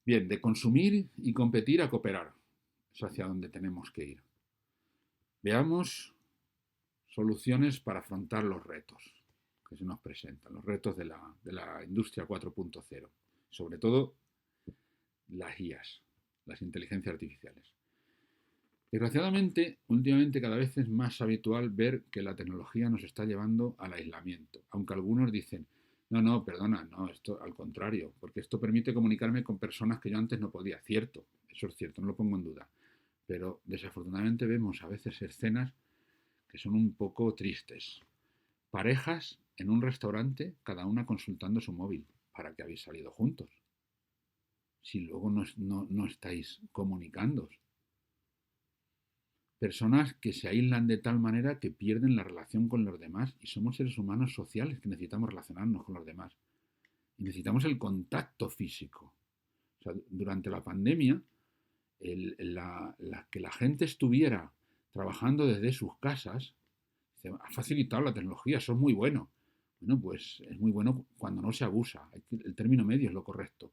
Bien, de consumir y competir a cooperar. Es hacia donde tenemos que ir. Veamos soluciones para afrontar los retos que se nos presentan, los retos de la industria 4.0, sobre todo las IAs, las inteligencias artificiales. Desgraciadamente, últimamente cada vez es más habitual ver que la tecnología nos está llevando al aislamiento, aunque algunos dicen, no, perdona, no, esto al contrario, porque esto permite comunicarme con personas que yo antes no podía. Cierto, eso es cierto, no lo pongo en duda, pero desafortunadamente vemos a veces escenas que son un poco tristes. Parejas en un restaurante, cada una consultando su móvil. ¿Para qué habéis salido juntos? Si luego no estáis comunicándoos. Personas que se aíslan de tal manera que pierden la relación con los demás y somos seres humanos sociales que necesitamos relacionarnos con los demás. Y necesitamos el contacto físico. O sea, durante la pandemia, que la gente estuviera trabajando desde sus casas ha facilitado la tecnología, eso es muy bueno. Bueno, pues es muy bueno cuando no se abusa. El término medio es lo correcto.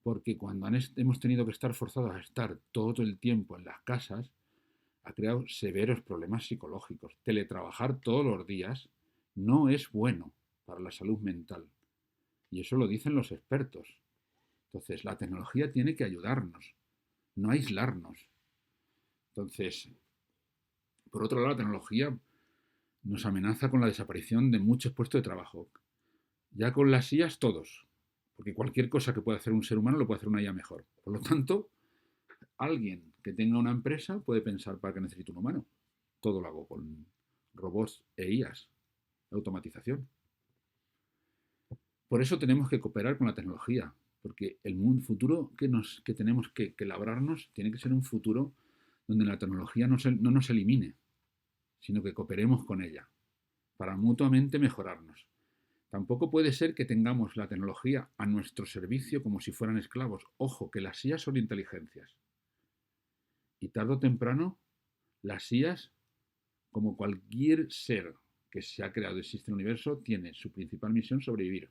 Porque cuando hemos tenido que estar forzados a estar todo el tiempo en las casas, ha creado severos problemas psicológicos. Teletrabajar todos los días no es bueno para la salud mental. Y eso lo dicen los expertos. Entonces, la tecnología tiene que ayudarnos, no aislarnos. Entonces, por otro lado, la tecnología nos amenaza con la desaparición de muchos puestos de trabajo. Ya con las IAs todos, porque cualquier cosa que pueda hacer un ser humano lo puede hacer una IA mejor. Por lo tanto, alguien que tenga una empresa puede pensar, ¿para qué necesito un humano? Todo lo hago con robots e IAs, automatización. Por eso tenemos que cooperar con la tecnología, porque el futuro que tenemos que labrarnos tiene que ser un futuro donde la tecnología no nos elimine, sino que cooperemos con ella, para mutuamente mejorarnos. Tampoco puede ser que tengamos la tecnología a nuestro servicio como si fueran esclavos. Ojo, que las IAs son inteligencias. Y tarde o temprano, las IAs, como cualquier ser que se ha creado y existe en el universo, tiene su principal misión sobrevivir.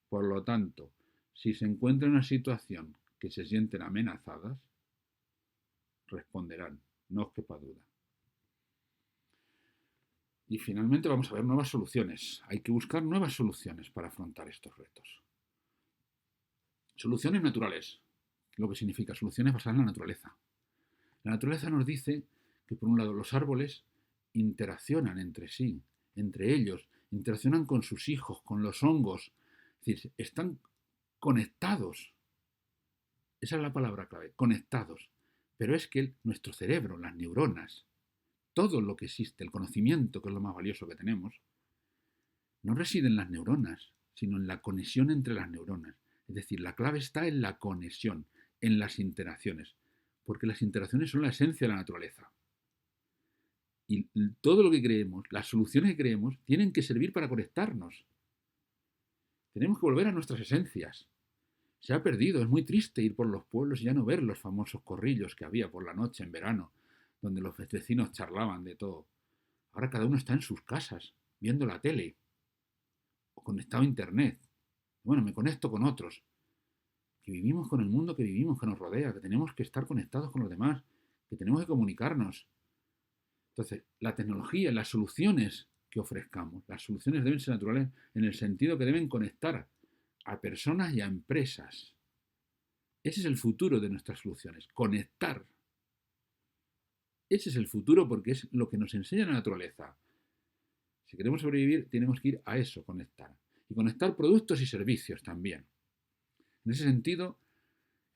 Por lo tanto, si se encuentran en una situación que se sienten amenazadas, responderán, no os quepa duda. Y finalmente vamos a ver nuevas soluciones. Hay que buscar nuevas soluciones para afrontar estos retos. Soluciones naturales, lo que significa soluciones basadas en la naturaleza. La naturaleza nos dice que, por un lado, los árboles interaccionan entre sí, entre ellos, interaccionan con sus hijos, con los hongos, es decir, están conectados. Esa es la palabra clave, conectados. Pero es que nuestro cerebro, las neuronas, todo lo que existe, el conocimiento, que es lo más valioso que tenemos, no reside en las neuronas, sino en la conexión entre las neuronas. Es decir, la clave está en la conexión, en las interacciones, porque las interacciones son la esencia de la naturaleza. Y todo lo que creemos, las soluciones que creemos, tienen que servir para conectarnos. Tenemos que volver a nuestras esencias. Se ha perdido, es muy triste ir por los pueblos y ya no ver los famosos corrillos que había por la noche en verano, donde los vecinos charlaban de todo. Ahora cada uno está en sus casas, viendo la tele, o conectado a internet. Bueno, me conecto con otros. Que vivimos con el mundo que vivimos, que nos rodea, que tenemos que estar conectados con los demás, que tenemos que comunicarnos. Entonces, la tecnología, las soluciones que ofrezcamos, las soluciones deben ser naturales en el sentido que deben conectar a personas y a empresas. Ese es el futuro de nuestras soluciones, conectar. Ese es el futuro porque es lo que nos enseña la naturaleza. Si queremos sobrevivir, tenemos que ir a eso, conectar. Y conectar productos y servicios también. En ese sentido,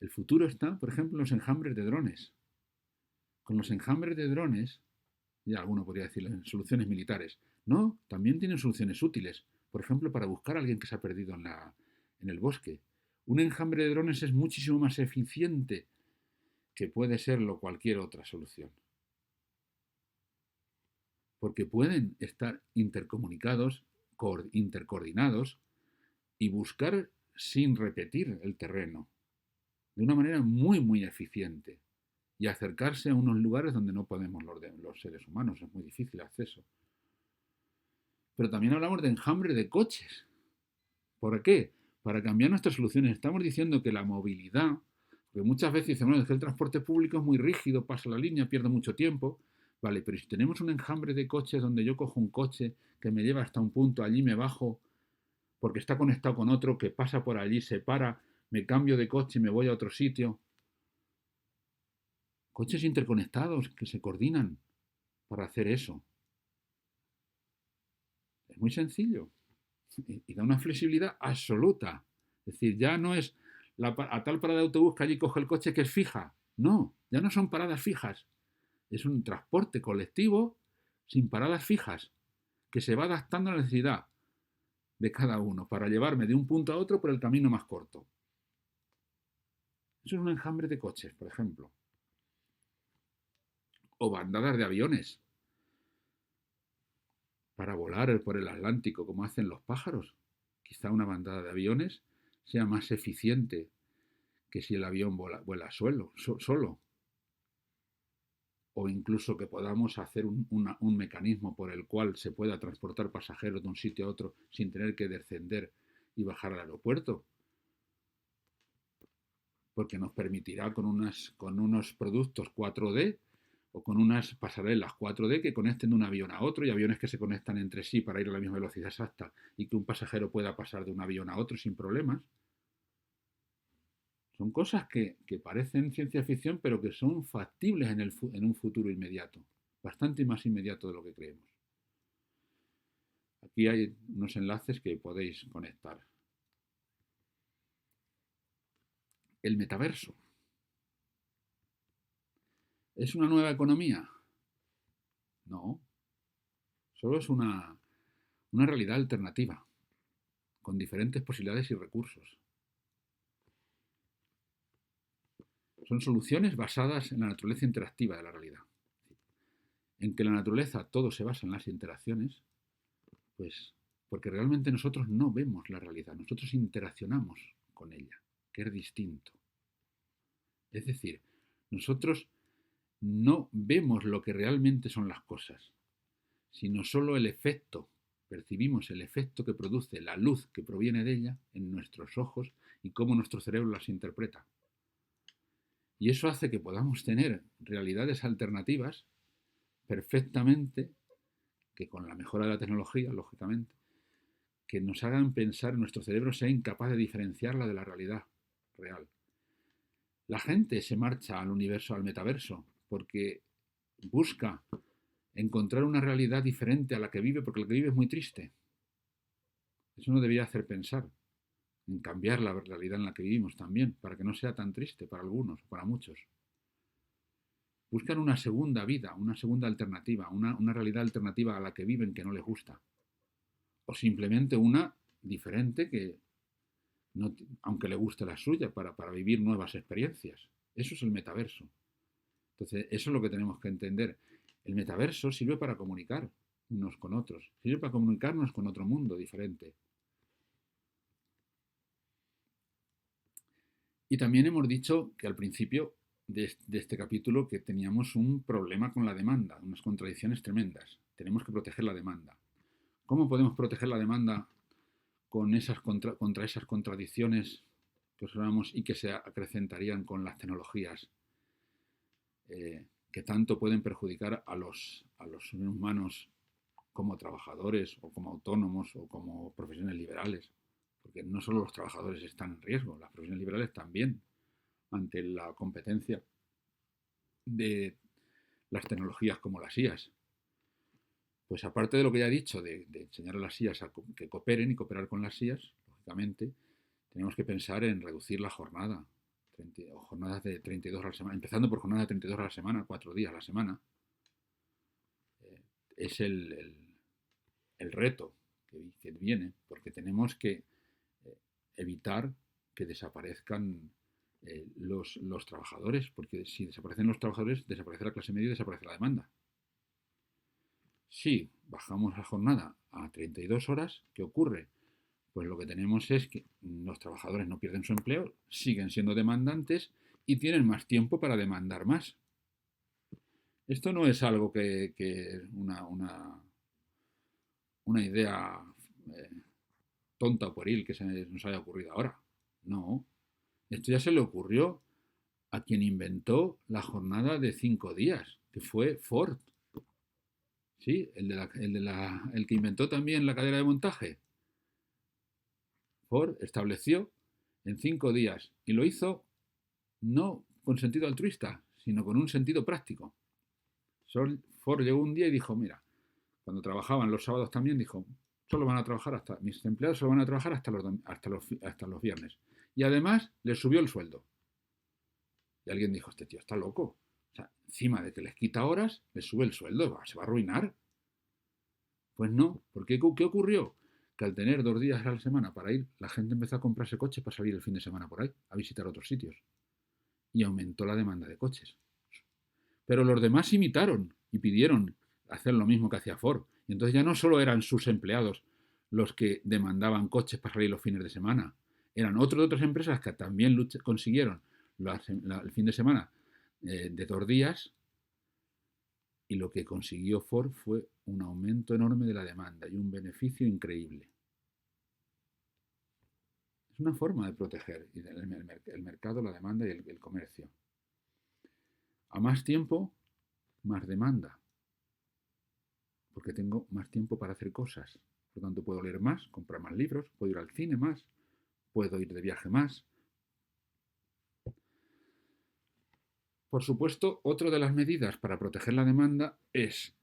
el futuro está, por ejemplo, en los enjambres de drones. Con los enjambres de drones, ya alguno podría decir en soluciones militares, no, también tienen soluciones útiles. Por ejemplo, para buscar a alguien que se ha perdido en el bosque. Un enjambre de drones es muchísimo más eficiente que puede serlo cualquier otra solución. Porque pueden estar intercomunicados, intercoordinados y buscar sin repetir el terreno, de una manera muy, muy eficiente, y acercarse a unos lugares donde no podemos los seres humanos, es muy difícil el acceso. Pero también hablamos de enjambre de coches. ¿Por qué? Para cambiar nuestras soluciones. Estamos diciendo que la movilidad, porque muchas veces dicen, bueno, es que el transporte público es muy rígido, pasa la línea, pierdo mucho tiempo. Vale, pero si tenemos un enjambre de coches donde yo cojo un coche que me lleva hasta un punto, allí me bajo, porque está conectado con otro que pasa por allí, se para, me cambio de coche y me voy a otro sitio. Coches interconectados que se coordinan para hacer eso. Es muy sencillo y da una flexibilidad absoluta. Es decir, ya no es a tal parada de autobús que allí coge el coche que es fija. No, ya no son paradas fijas. Es un transporte colectivo sin paradas fijas que se va adaptando a la necesidad de cada uno para llevarme de un punto a otro por el camino más corto. Eso es un enjambre de coches, por ejemplo. O bandadas de aviones para volar por el Atlántico como hacen los pájaros. Quizá una bandada de aviones sea más eficiente que si el avión vuela solo. O incluso que podamos hacer un mecanismo por el cual se pueda transportar pasajeros de un sitio a otro sin tener que descender y bajar al aeropuerto. Porque nos permitirá con unos productos 4D o con unas pasarelas 4D que conecten de un avión a otro y aviones que se conectan entre sí para ir a la misma velocidad exacta y que un pasajero pueda pasar de un avión a otro sin problemas. Son cosas que parecen ciencia ficción, pero que son factibles en un futuro inmediato, bastante más inmediato de lo que creemos. Aquí hay unos enlaces que podéis conectar. El metaverso. ¿Es una nueva economía? No, solo es una realidad alternativa, con diferentes posibilidades y recursos. Son soluciones basadas en la naturaleza interactiva de la realidad. En que la naturaleza todo se basa en las interacciones, pues porque realmente nosotros no vemos la realidad, nosotros interaccionamos con ella, que es distinto. Es decir, nosotros no vemos lo que realmente son las cosas, sino solo el efecto. Percibimos el efecto que produce la luz que proviene de ella en nuestros ojos y cómo nuestro cerebro las interpreta. Y eso hace que podamos tener realidades alternativas perfectamente, que con la mejora de la tecnología, lógicamente, que nos hagan pensar, nuestro cerebro sea incapaz de diferenciarla de la realidad real. La gente se marcha al universo, al metaverso, porque busca encontrar una realidad diferente a la que vive, porque la que vive es muy triste. Eso nos debería hacer pensar en cambiar la realidad en la que vivimos también, para que no sea tan triste para algunos, para muchos. Buscan una segunda vida, una segunda alternativa, una realidad alternativa a la que viven que no les gusta. O simplemente una diferente que, no, aunque le guste la suya, para vivir nuevas experiencias. Eso es el metaverso. Entonces, eso es lo que tenemos que entender. El metaverso sirve para comunicar unos con otros, sirve para comunicarnos con otro mundo diferente. Y también hemos dicho que al principio de este capítulo que teníamos un problema con la demanda, unas contradicciones tremendas. Tenemos que proteger la demanda. ¿Cómo podemos proteger la demanda con contra esas contradicciones que observamos y que se acrecentarían con las tecnologías que tanto pueden perjudicar a los humanos como trabajadores o como autónomos o como profesiones liberales? Porque no solo los trabajadores están en riesgo, las profesiones liberales también, ante la competencia de las tecnologías como las IAs. Pues aparte de lo que ya he dicho, de enseñar a las IAs a que cooperen y cooperar con las IAs, lógicamente, tenemos que pensar en reducir la jornada, o jornadas de 32 horas a la semana, empezando por jornadas de 32 horas a la semana, 4 días a la semana. Es el reto que viene, porque tenemos que evitar que desaparezcan los trabajadores, porque si desaparecen los trabajadores, desaparece la clase media y desaparece la demanda. Si bajamos la jornada a 32 horas, ¿qué ocurre? Pues lo que tenemos es que los trabajadores no pierden su empleo, siguen siendo demandantes y tienen más tiempo para demandar más. Esto no es algo que una idea tonta o pueril que se nos haya ocurrido ahora. No, esto ya se le ocurrió a quien inventó la jornada de 5 días, que fue Ford. Sí, el que inventó también la cadena de montaje. Ford estableció en 5 días y lo hizo no con sentido altruista, sino con un sentido práctico. Ford llegó un día y dijo, mira, cuando trabajaban los sábados también, dijo, solo van a trabajar mis empleados solo van a trabajar hasta los viernes. Y además les subió el sueldo. Y alguien dijo, este tío está loco. O sea, encima de que les quita horas, les sube el sueldo, se va a arruinar. Pues no, porque ¿qué ocurrió? Que al tener 2 días a la semana para ir, la gente empezó a comprarse coches para salir el fin de semana por ahí, a visitar otros sitios. Y aumentó la demanda de coches. Pero los demás imitaron y pidieron hacer lo mismo que hacía Ford. Y entonces ya no solo eran sus empleados los que demandaban coches para salir los fines de semana, eran otras empresas que también consiguieron el fin de semana de 2 días, y lo que consiguió Ford fue un aumento enorme de la demanda y un beneficio increíble. Es una forma de proteger el mercado, la demanda y el comercio. A más tiempo, más demanda, porque tengo más tiempo para hacer cosas. Por lo tanto, puedo leer más, comprar más libros, puedo ir al cine más, puedo ir de viaje más. Por supuesto, otra de las medidas para proteger la demanda es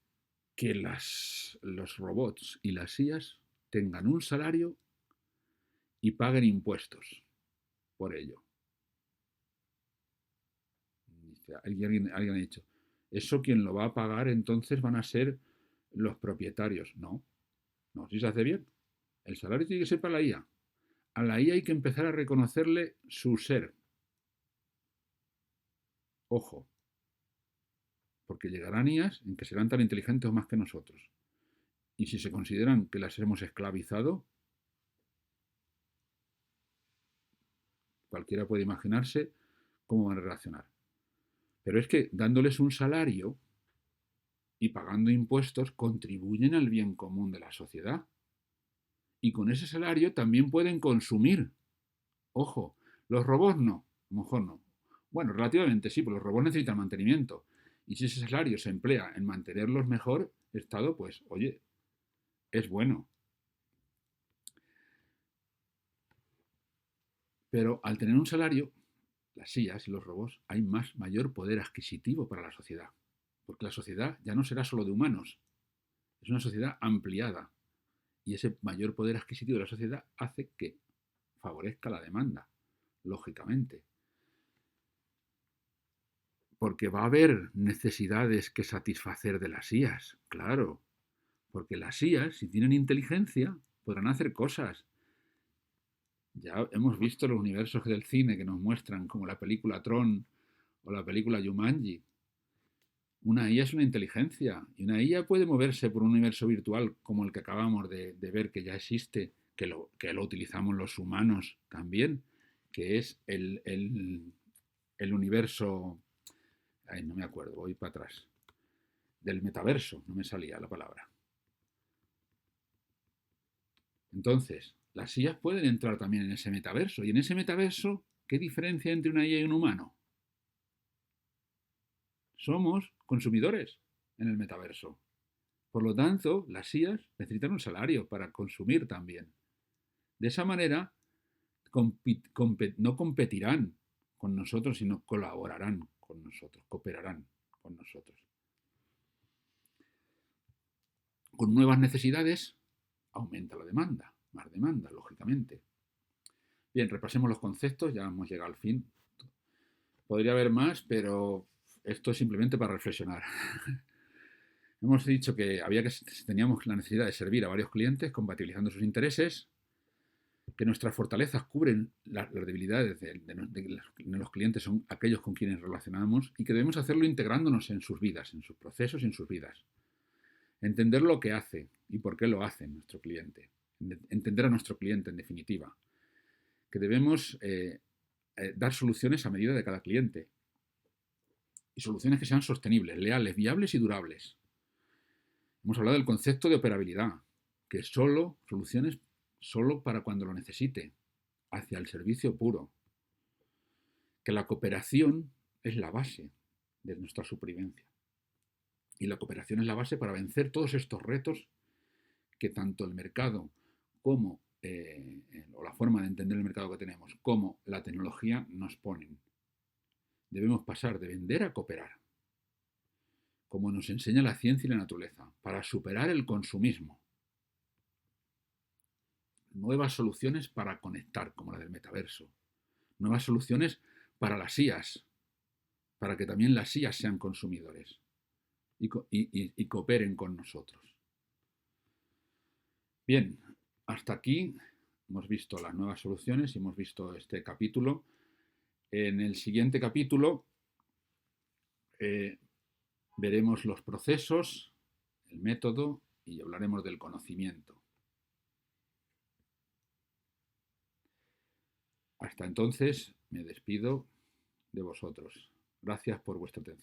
que los robots y las IAs tengan un salario y paguen impuestos por ello. Alguien ha dicho, ¿eso quién lo va a pagar? Entonces van a ser los propietarios. No, no, si se hace bien. El salario tiene que ser para la IA. A la IA hay que empezar a reconocerle su ser. Ojo, porque llegarán IAs en que serán tan inteligentes o más que nosotros. Y si se consideran que las hemos esclavizado, cualquiera puede imaginarse cómo van a reaccionar. Pero es que dándoles un salario y pagando impuestos contribuyen al bien común de la sociedad. Y con ese salario también pueden consumir. Ojo, los robots no, a lo mejor no. Bueno, relativamente sí, porque los robots necesitan mantenimiento. Y si ese salario se emplea en mantenerlos mejor estado, pues, oye, es bueno. Pero al tener un salario, las sillas y los robots, hay mayor poder adquisitivo para la sociedad. Porque la sociedad ya no será solo de humanos, es una sociedad ampliada. Y ese mayor poder adquisitivo de la sociedad hace que favorezca la demanda, lógicamente. Porque va a haber necesidades que satisfacer de las IAs, claro. Porque las IAs, si tienen inteligencia, podrán hacer cosas. Ya hemos visto los universos del cine que nos muestran, como la película Tron o la película Jumanji. Una IA es una inteligencia y una IA puede moverse por un universo virtual como el que acabamos de ver que ya existe, que lo utilizamos los humanos también, que es el universo, ay, no me acuerdo, voy para atrás, del metaverso, no me salía la palabra. Entonces, las IAs pueden entrar también en ese metaverso. Y en ese metaverso, ¿qué diferencia entre una IA y un humano? Somos consumidores en el metaverso. Por lo tanto, las IAs necesitan un salario para consumir también. De esa manera, no competirán con nosotros, sino colaborarán con nosotros, cooperarán con nosotros. Con nuevas necesidades, aumenta la demanda, más demanda, lógicamente. Bien, repasemos los conceptos, ya hemos llegado al fin. Podría haber más, pero esto es simplemente para reflexionar. Hemos dicho que teníamos la necesidad de servir a varios clientes, compatibilizando sus intereses, que nuestras fortalezas cubren las debilidades de los clientes, son aquellos con quienes relacionamos, y que debemos hacerlo integrándonos en sus vidas, en sus procesos y en sus vidas. Entender lo que hace y por qué lo hace nuestro cliente. Entender a nuestro cliente, en definitiva. Que debemos dar soluciones a medida de cada cliente. Y soluciones que sean sostenibles, leales, viables y durables. Hemos hablado del concepto de operabilidad, que es soluciones solo para cuando lo necesite, hacia el servicio puro. Que la cooperación es la base de nuestra supervivencia. Y la cooperación es la base para vencer todos estos retos que tanto el mercado como o la forma de entender el mercado que tenemos, como la tecnología nos ponen. Debemos pasar de vender a cooperar, como nos enseña la ciencia y la naturaleza, para superar el consumismo. Nuevas soluciones para conectar, como la del metaverso. Nuevas soluciones para las IAs, para que también las IAs sean consumidores y cooperen con nosotros. Bien, hasta aquí hemos visto las nuevas soluciones y hemos visto este capítulo. En el siguiente capítulo veremos los procesos, el método y hablaremos del conocimiento. Hasta entonces me despido de vosotros. Gracias por vuestra atención.